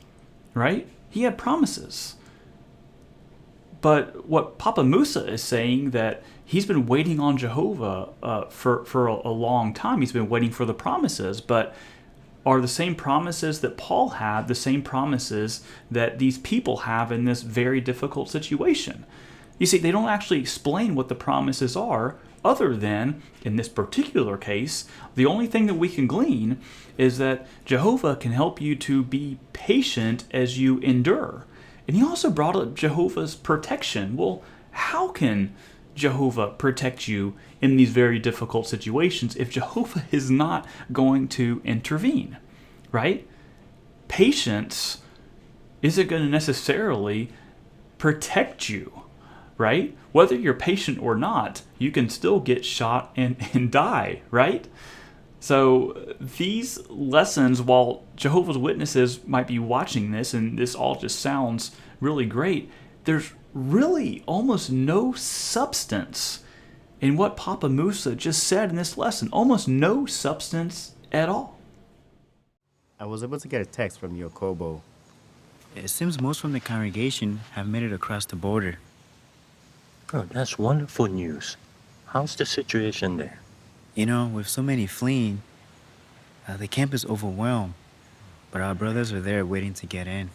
right? He had promises. But what Papa Musa is saying, that he's been waiting on Jehovah for a long time. He's been waiting for the promises, but are the same promises that Paul had the same promises that these people have in this very difficult situation? You see, they don't actually explain what the promises are, other than, in this particular case, the only thing that we can glean is that Jehovah can help you to be patient as you endure. And he also brought up Jehovah's protection. Well, how can Jehovah protect you in these very difficult situations if Jehovah is not going to intervene, right? Patience isn't going to necessarily protect you, right? Whether you're patient or not, you can still get shot and die, right? So these lessons, while Jehovah's Witnesses might be watching this and this all just sounds really great, there's really almost no substance in what Papa Musa just said in this lesson. Almost no substance at all. I was able to get a text from Yakobo. It seems most from the congregation have made it across the border. Oh, that's wonderful news. How's the situation there? You know, with so many fleeing, the camp is overwhelmed, but our brothers are there waiting to get in.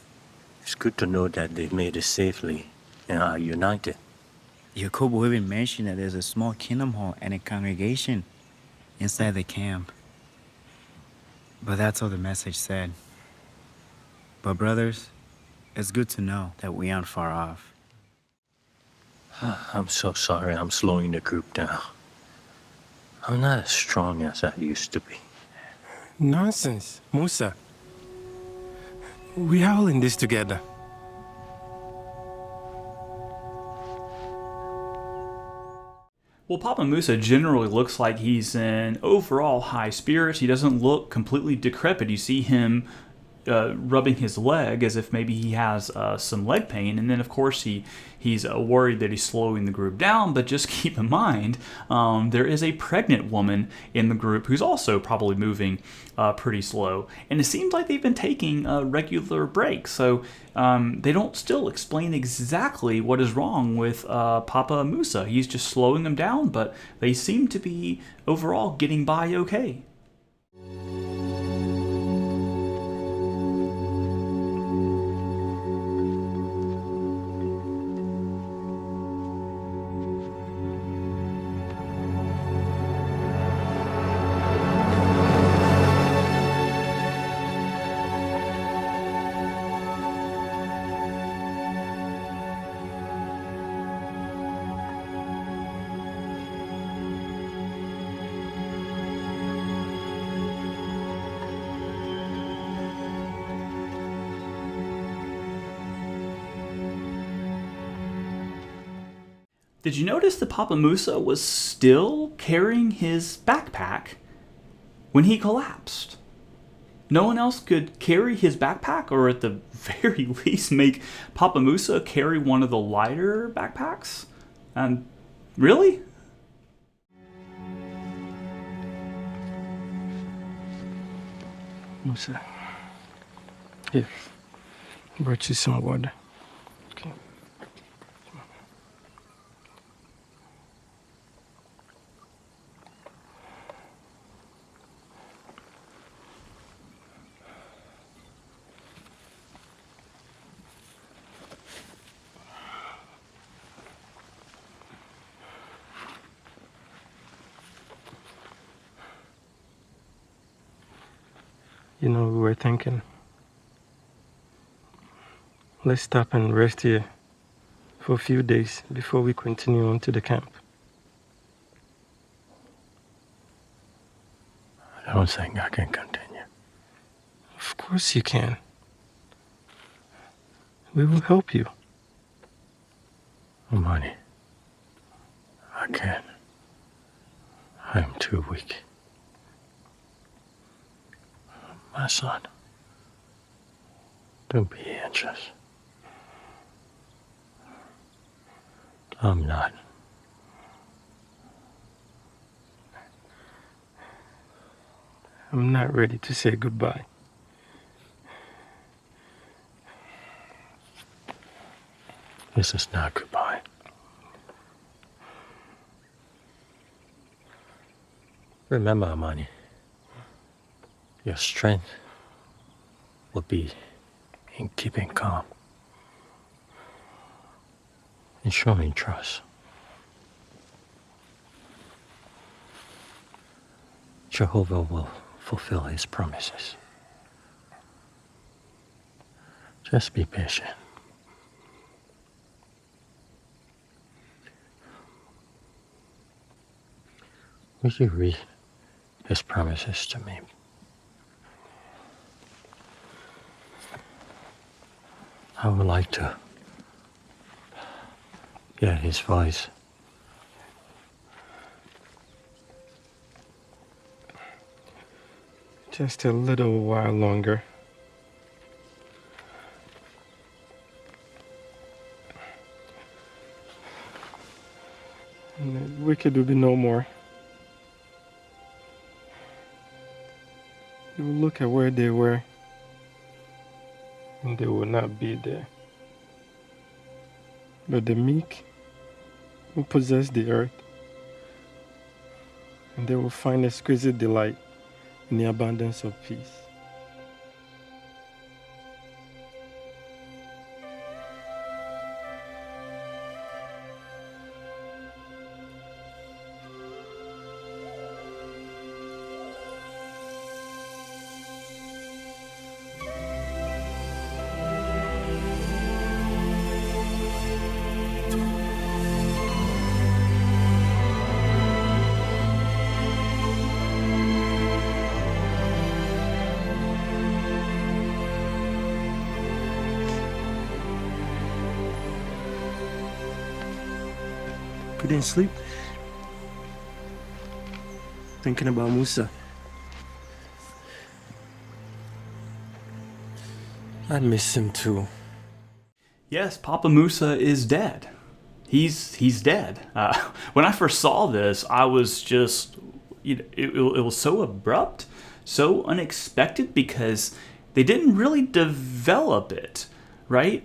It's good to know that they've made it safely and are united. Yakobo even mentioned that there's a small kingdom hall and a congregation inside the camp. But that's all the message said. But brothers, it's good to know that we aren't far off. I'm so sorry I'm slowing the group down. I'm not as strong as I used to be. Nonsense, Musa. We are all in this together. Well, Papa Musa generally looks like he's in overall high spirits. He doesn't look completely decrepit. You see him rubbing his leg as if maybe he has some leg pain, and then of course he's worried that he's slowing the group down. But just keep in mind, there is a pregnant woman in the group who's also probably moving pretty slow, and it seems like they've been taking regular breaks, so they don't still explain exactly what is wrong with Papa Musa. He's just slowing them down, but they seem to be overall getting by okay. Did you notice that Papa Musa was still carrying his backpack when he collapsed? No one else could carry his backpack, or at the very least make Papa Musa carry one of the lighter backpacks? Really? Musa. Here. Brought you some water. Okay. You know, we were thinking, let's stop and rest here for a few days before we continue on to the camp. I don't think I can continue. Of course you can. We will help you. Money. I can't. I am too weak. My son, don't be anxious. I'm not. I'm not ready to say goodbye. This is not goodbye. Remember, Amani, your strength will be in keeping calm and showing trust. Jehovah will fulfill his promises. Just be patient. Would you read his promises to me? I would like to hear his voice. Just a little while longer. And the wicked will be no more. They will look at where they were, and they will not be there. But the meek will possess the earth, and they will find exquisite delight in the abundance of peace. You didn't sleep? Thinking about Musa. I miss him too. Yes, Papa Musa is dead. He's dead. When I first saw this, I was just, it was so abrupt, so unexpected, because they didn't really develop it, right?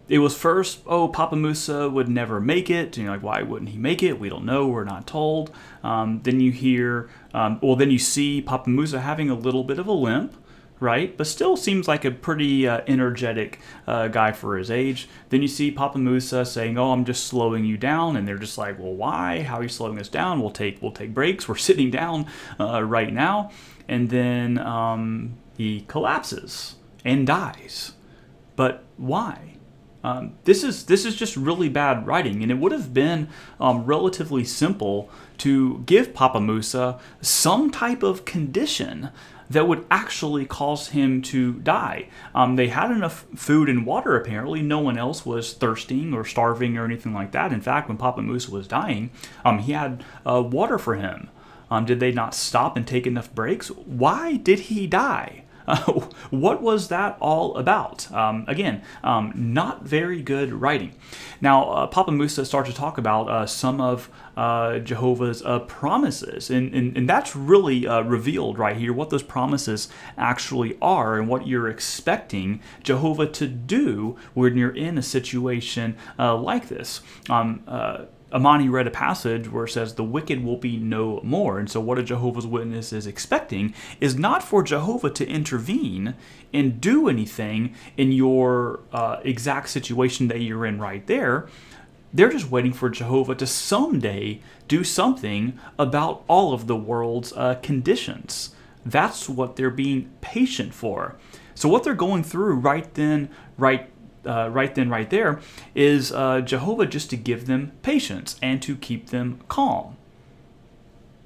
It was first, Papa Musa would never make it. Like, why wouldn't he make it? We don't know. We're not told. Then you hear, then you see Papa Musa having a little bit of a limp, right? But still seems like a pretty energetic guy for his age. Then you see Papa Musa saying, I'm just slowing you down. And they're just like, well, why? How are you slowing us down? We'll take breaks. We're sitting down right now. And then he collapses and dies. But why? This is just really bad writing, and it would have been relatively simple to give Papa Musa some type of condition that would actually cause him to die. They had enough food and water, apparently. No one else was thirsting or starving or anything like that. In fact, when Papa Musa was dying, he had water for him. Did they not stop and take enough breaks? Why did he die? What was that all about? Again, not very good writing. Now, Papa Musa starts to talk about some of Jehovah's promises, and that's really revealed right here, what those promises actually are and what you're expecting Jehovah to do when you're in a situation like this. Amani read a passage where it says the wicked will be no more. And so what a Jehovah's Witness is expecting is not for Jehovah to intervene and do anything in your exact situation that you're in right there. They're just waiting for Jehovah to someday do something about all of the world's conditions. That's what they're being patient for. So what they're going through right there is Jehovah just to give them patience and to keep them calm.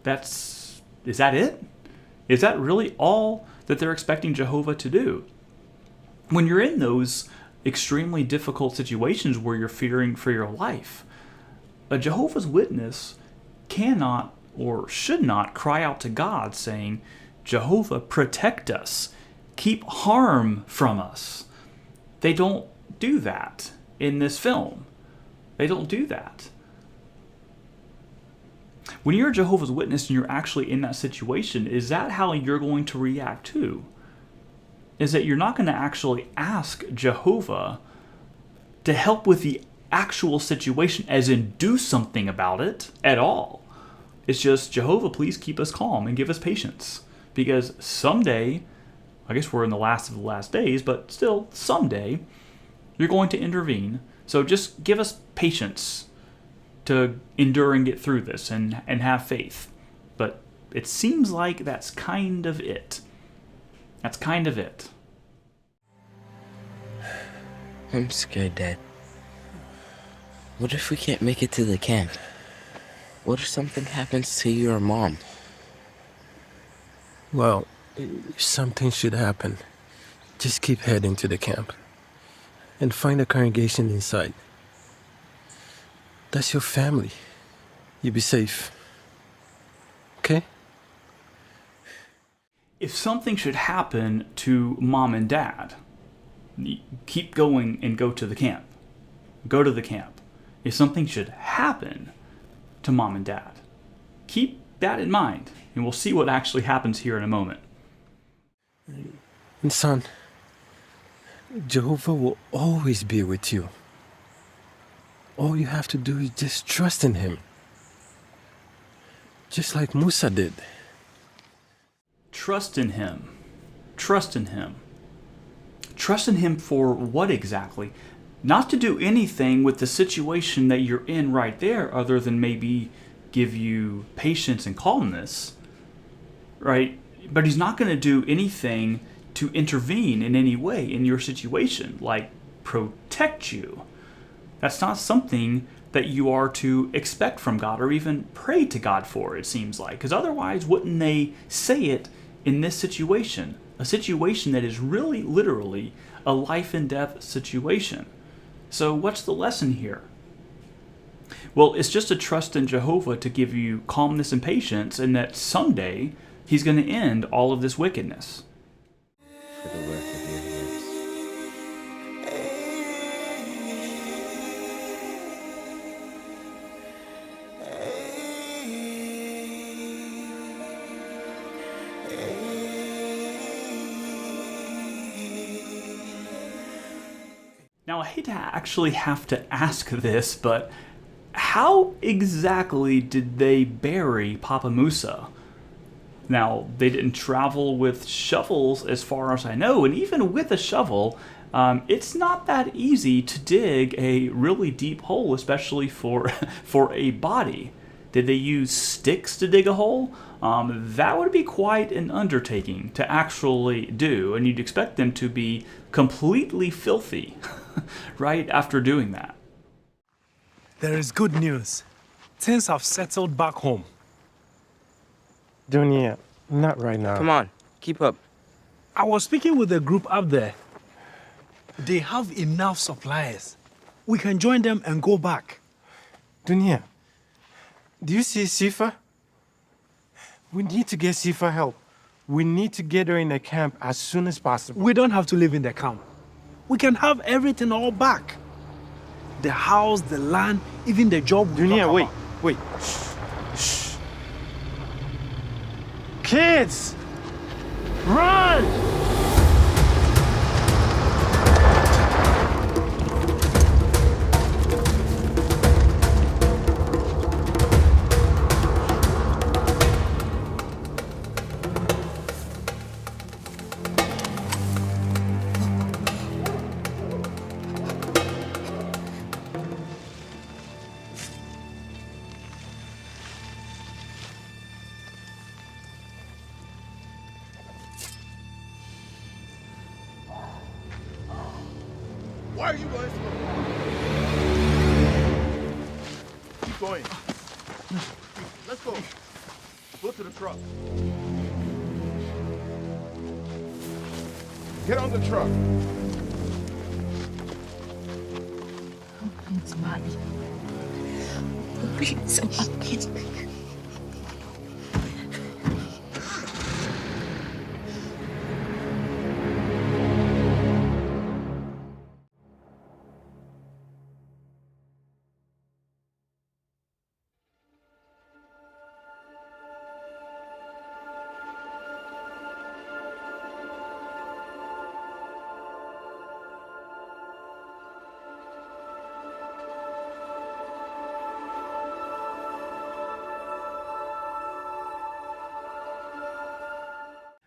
Is that it? Is that really all that they're expecting Jehovah to do? When you're in those extremely difficult situations where you're fearing for your life, a Jehovah's Witness cannot or should not cry out to God saying, Jehovah, protect us, keep harm from us. They don't do that in this film. They don't do that. When you're a Jehovah's Witness and you're actually in that situation, is that how you're going to react too? Is that you're not going to actually ask Jehovah to help with the actual situation, as in do something about it at all. It's just, Jehovah, please keep us calm and give us patience. Because someday, I guess we're in the last of the last days, but still, someday, you're going to intervene. So just give us patience to endure and get through this and have faith. But it seems like that's kind of it. That's kind of it. I'm scared, Dad. What if we can't make it to the camp? What if something happens to your mom? Well, if something should happen, just keep heading to the camp and find a congregation inside. That's your family. You'll be safe. Okay? If something should happen to Mom and Dad, keep going and go to the camp. Go to the camp. If something should happen to Mom and Dad, keep that in mind, and we'll see what actually happens here in a moment. And son, Jehovah will always be with you. All you have to do is just trust in him. Just like Musa did. Trust in him. Trust in him. Trust in him for what exactly? Not to do anything with the situation that you're in right there other than maybe give you patience and calmness, right? But he's not going to do anything to intervene in any way in your situation, like protect you. That's not something that you are to expect from God or even pray to God for, it seems like. Because otherwise, wouldn't they say it in this situation? A situation that is really, literally, a life and death situation. So what's the lesson here? Well, it's just a trust in Jehovah to give you calmness and patience, and that someday he's going to end all of this wickedness. For the work of your hands. Now, I hate to actually have to ask this, but how exactly did they bury Papa Musa? Now, they didn't travel with shovels as far as I know, and even with a shovel, it's not that easy to dig a really deep hole, especially for a body. Did they use sticks to dig a hole? That would be quite an undertaking to actually do, and you'd expect them to be completely filthy right after doing that. There is good news. Things have settled back home. Dunya, not right now. Come on, keep up. I was speaking with a group up there. They have enough supplies. We can join them and go back. Dunya, do you see Sifa? We need to get Sifa help. We need to get her in the camp as soon as possible. We don't have to live in the camp. We can have everything all back. The house, the land, even the job. Dunya, wait. Shh. Kids! Run! Why are you going slow? Keep going. Let's go. Go to the truck. Get on the truck. Please, Mommy. Please, Mommy.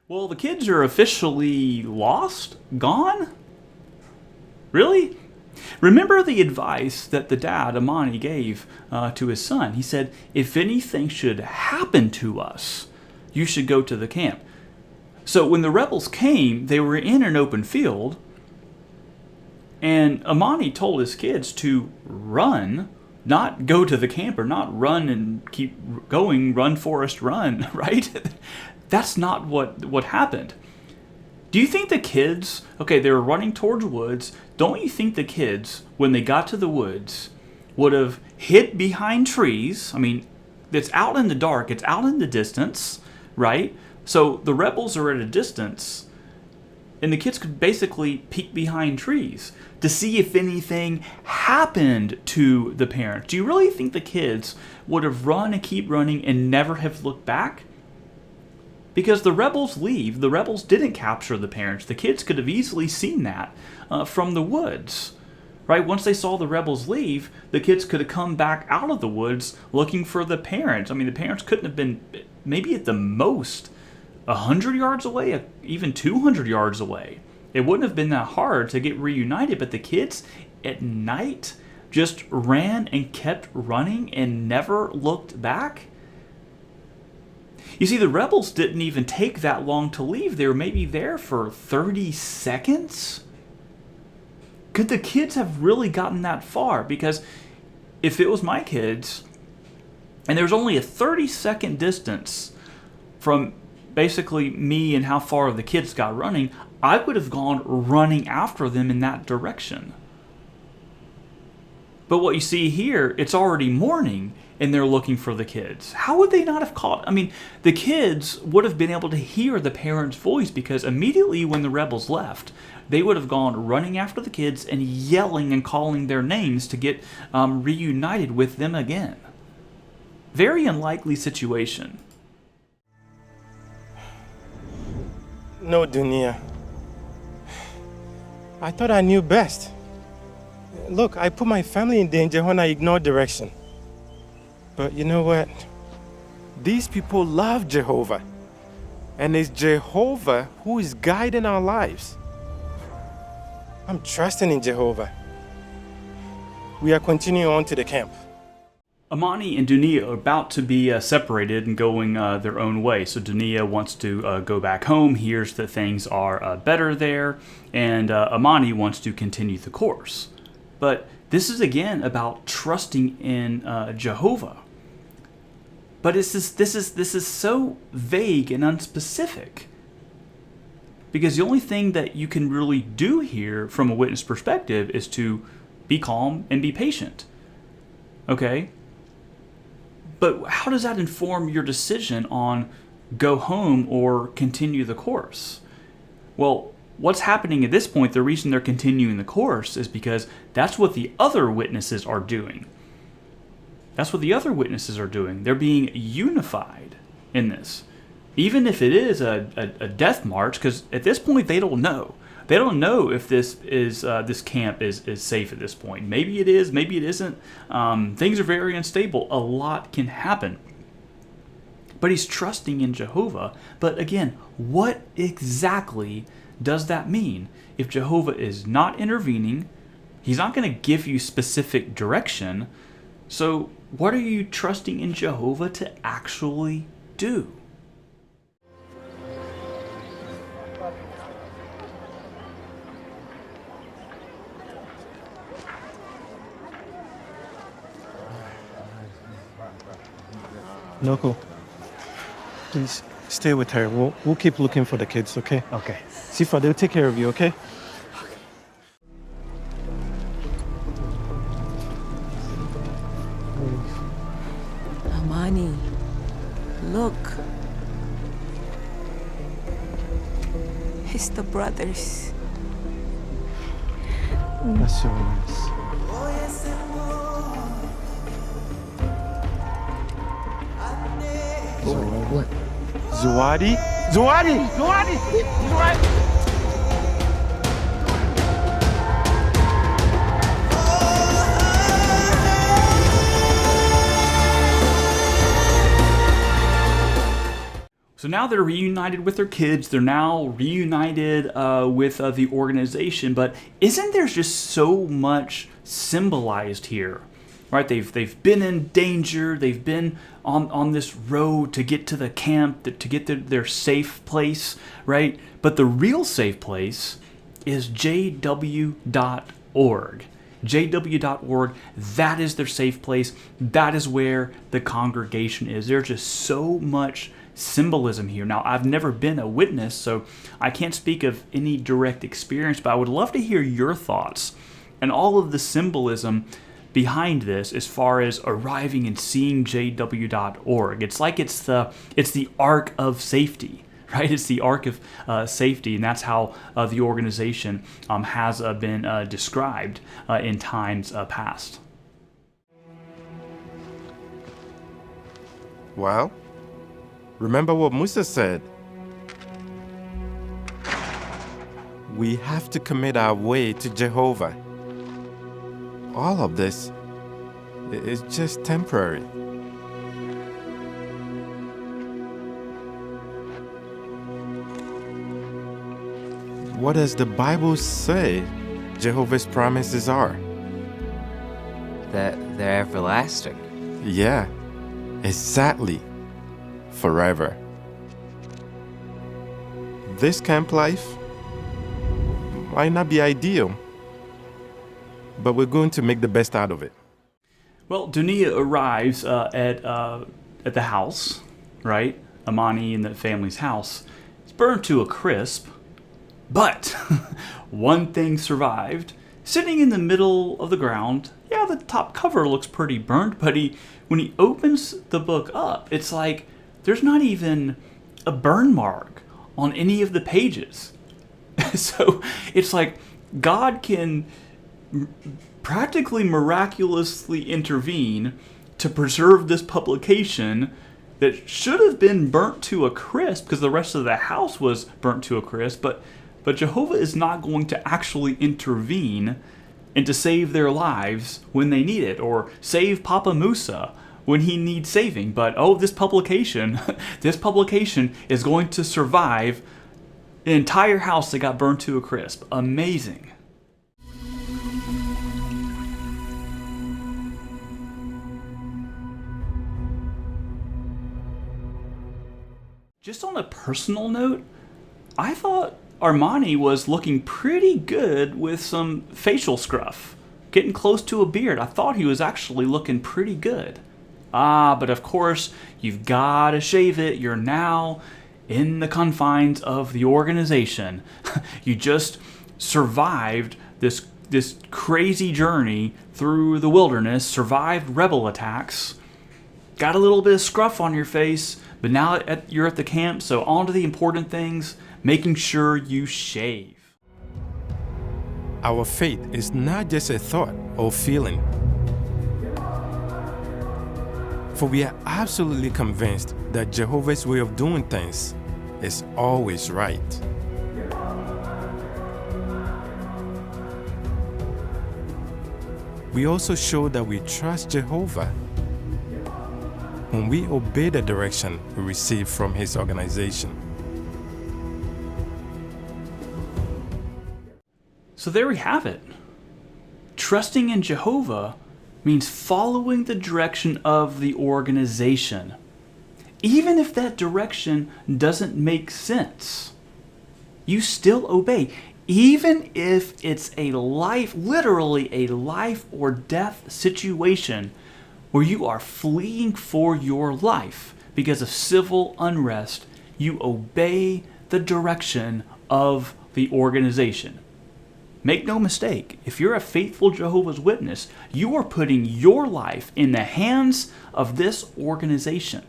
Well, the kids are officially lost? Gone? Really? Remember the advice that the dad, Amani, gave to his son. He said, if anything should happen to us, you should go to the camp. So when the rebels came, they were in an open field, and Amani told his kids to run, not go to the camp, or not run and keep going, run, Forrest, run, right? That's not what happened. Do you think the kids, okay, they were running towards woods, don't you think the kids, when they got to the woods, would have hid behind trees? I mean, it's out in the dark, it's out in the distance, right? So the rebels are at a distance, and the kids could basically peek behind trees to see if anything happened to the parents. Do you really think the kids would have run and keep running and never have looked back? Because the rebels leave. The rebels didn't capture the parents. The kids could have easily seen that from the woods, right? Once they saw the rebels leave, the kids could have come back out of the woods looking for the parents. I mean, the parents couldn't have been, maybe at the most, 100 yards away, even 200 yards away. It wouldn't have been that hard to get reunited, but the kids at night just ran and kept running and never looked back. You see, the rebels didn't even take that long to leave. They were maybe there for 30 seconds. Could the kids have really gotten that far? Because if it was my kids, and there was only a 30-second distance from basically me and how far the kids got running, I would have gone running after them in that direction. But what you see here, it's already morning, and they're looking for the kids. How would they not have caught? I mean, the kids would have been able to hear the parents' voice, because immediately when the rebels left, they would have gone running after the kids and yelling and calling their names to get reunited with them again. Very unlikely situation. No, Dunia. I thought I knew best. Look, I put my family in danger when I ignored direction. But you know what? These people love Jehovah. And it's Jehovah who is guiding our lives. I'm trusting in Jehovah. We are continuing on to the camp. Amani and Dunia are about to be separated and going their own way. So Dunia wants to go back home, hears that things are better there, and Amani wants to continue the course. But this is again about trusting in Jehovah. But this is so vague and unspecific. Because the only thing that you can really do here from a witness perspective is to be calm and be patient. Okay? But how does that inform your decision on go home or continue the course? Well, what's happening at this point, the reason they're continuing the course is because that's what the other witnesses are doing. That's what the other witnesses are doing. They're being unified in this. Even if it is a death march, because at this point they don't know. They don't know if this camp is safe at this point. Maybe it is, maybe it isn't. Things are very unstable. A lot can happen. But he's trusting in Jehovah. But again, what exactly does that mean? If Jehovah is not intervening, he's not going to give you specific direction. So what are you trusting in Jehovah to actually do? Noko, please stay with her. We'll keep looking for the kids, okay? Okay. Sifa, they'll take care of you, okay? Amani, look. It's the brothers. That's so nice. What? Zawadi? Zawadi! Zawadi! Zawadi! So now they're reunited with their kids. They're now reunited with the organization. But isn't there just so much symbolized here? Right? They've been in danger. They've been on this road to get to the camp, to get to their safe place. Right? But the real safe place is jw.org. jw.org, that is their safe place. That is where the congregation is. There's just so much symbolism here. Now, I've never been a witness, so I can't speak of any direct experience, but I would love to hear your thoughts and all of the symbolism behind this as far as arriving and seeing jw.org. It's like it's the ark of safety, right? It's the ark of safety, and that's how the organization has been described in times past. Well, remember what Musa said. We have to commit our way to Jehovah. All of this is just temporary. What does the Bible say Jehovah's promises are? That they're everlasting. Yeah, exactly. Forever. This camp life might not be ideal, but we're going to make the best out of it. Well, Dunia arrives at the house, right? Amani and the family's house. It's burned to a crisp, but one thing survived. Sitting in the middle of the ground, yeah, the top cover looks pretty burnt, but when he opens the book up, it's like there's not even a burn mark on any of the pages. So it's like God can practically miraculously intervene to preserve this publication that should have been burnt to a crisp because the rest of the house was burnt to a crisp, but Jehovah is not going to actually intervene and to save their lives when they need it, or save Papa Musa when he needs saving. But this publication is going to survive an entire house that got burnt to a crisp. Amazing. Just on a personal note, I thought Armani was looking pretty good with some facial scruff, getting close to a beard. I thought he was actually looking pretty good. But of course, you've got to shave it. You're now in the confines of the organization. You just survived this crazy journey through the wilderness, survived rebel attacks, got a little bit of scruff on your face, but now you're at the camp, so on to the important things, making sure you shave. Our faith is not just a thought or feeling, for we are absolutely convinced that Jehovah's way of doing things is always right. We also show that we trust Jehovah when we obey the direction we receive from his organization. So there we have it. Trusting in Jehovah means following the direction of the organization, even if that direction doesn't make sense. You still obey, even if it's literally a life or death situation. where you are fleeing for your life because of civil unrest, you obey the direction of the organization. Make no mistake, if you're a faithful Jehovah's Witness, you are putting your life in the hands of this organization.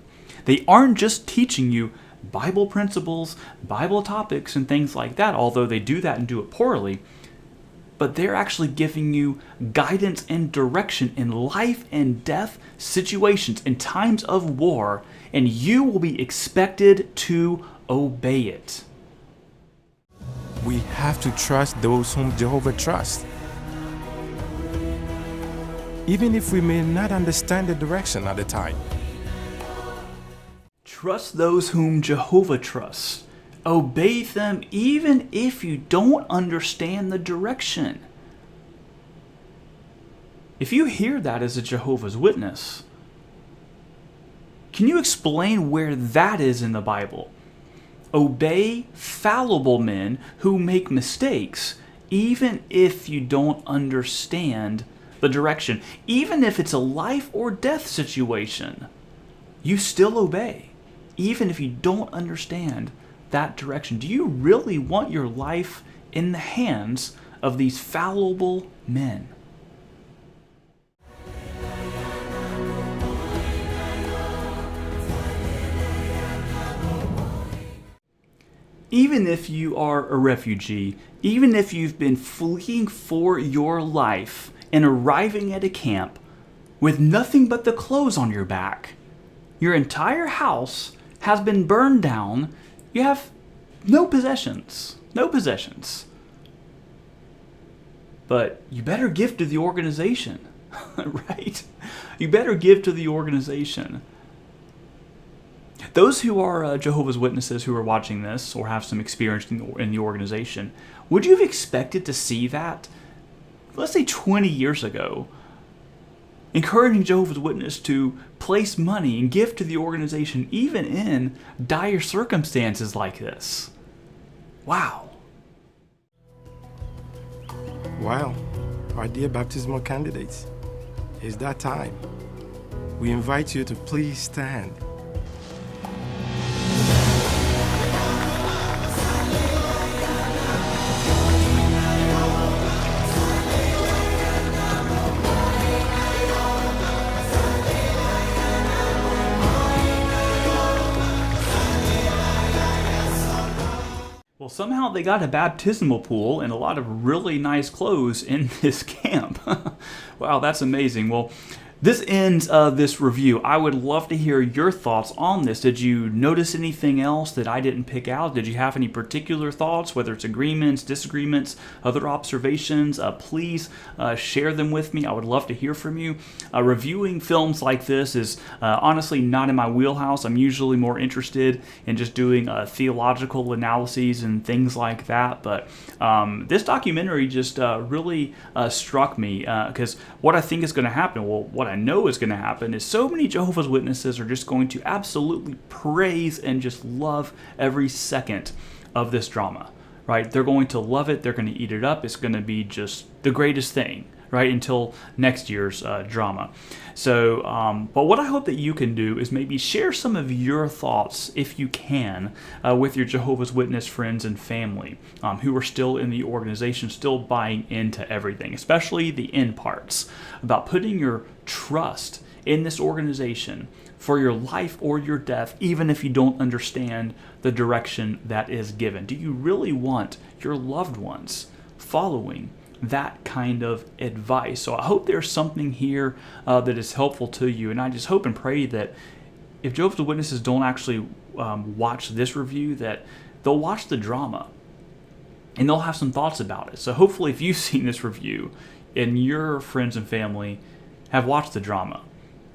They aren't just teaching you Bible principles, Bible topics, and things like that, although they do that and do it poorly, but they're actually giving you guidance and direction in life and death situations, in times of war, and you will be expected to obey it. We have to trust those whom Jehovah trusts. Even if we may not understand the direction at the time. Trust those whom Jehovah trusts. Obey them even if you don't understand the direction. If you hear that as a Jehovah's Witness, can you explain where that is in the Bible? Obey fallible men who make mistakes, even if you don't understand the direction. Even if it's a life or death situation, you still obey, even if you don't understand that direction. Do you really want your life in the hands of these fallible men? Even if you are a refugee, even if you've been fleeing for your life and arriving at a camp with nothing but the clothes on your back, your entire house has been burned down, you have no possessions. But you better give to the organization, right? You better give to the organization. Those who are Jehovah's Witnesses who are watching this or have some experience in the organization, would you have expected to see that, let's say 20 years ago, encouraging Jehovah's Witnesses to place money and give to the organization even in dire circumstances like this? Wow. Wow, our dear baptismal candidates, it's that time. We invite you to please stand. Well, somehow they got a baptismal pool and a lot of really nice clothes in this camp. Wow, that's amazing. Well, this ends this review. I would love to hear your thoughts on this. Did you notice anything else that I didn't pick out? Did you have any particular thoughts, whether it's agreements, disagreements, other observations? Please share them with me. I would love to hear from you. Reviewing films like this is honestly not in my wheelhouse. I'm usually more interested in just doing theological analyses and things like that. But this documentary just really struck me because what I think is going to happen, well, what I know is going to happen is so many Jehovah's Witnesses are just going to absolutely praise and just love every second of this drama, right? They're going to love it. They're going to eat it up. It's going to be just the greatest thing, right? Until next year's drama. So, but what I hope that you can do is maybe share some of your thoughts, if you can, with your Jehovah's Witness friends and family who are still in the organization, still buying into everything, especially the end parts, about putting your trust in this organization for your life or your death, even if you don't understand the direction that is given. Do you really want your loved ones following that kind of advice? So I hope there's something here that is helpful to you, and I just hope and pray that if Jehovah's Witnesses don't actually watch this review, that they'll watch the drama and they'll have some thoughts about it. So hopefully if you've seen this review and your friends and family have watched the drama,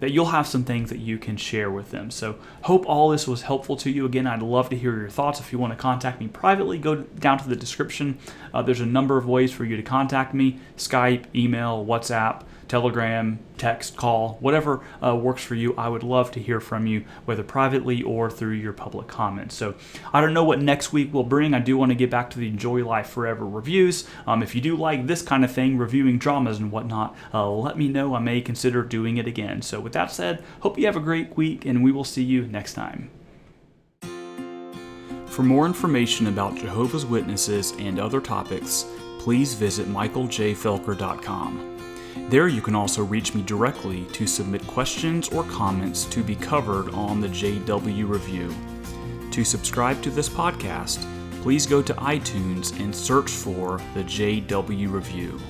that you'll have some things that you can share with them. So hope all this was helpful to you. Again, I'd love to hear your thoughts. If you want to contact me privately, go down to the description. There's a number of ways for you to contact me: Skype, email, WhatsApp, Telegram, text, call, whatever works for you. I would love to hear from you, whether privately or through your public comments. So I don't know what next week will bring. I do want to get back to the Enjoy Life Forever reviews. If you do like this kind of thing, reviewing dramas and whatnot, let me know. I may consider doing it again. So with that said, hope you have a great week, and we will see you next time. For more information about Jehovah's Witnesses and other topics, please visit michaeljfelker.com. There you can also reach me directly to submit questions or comments to be covered on the JW Review. To subscribe to this podcast, please go to iTunes and search for the JW Review.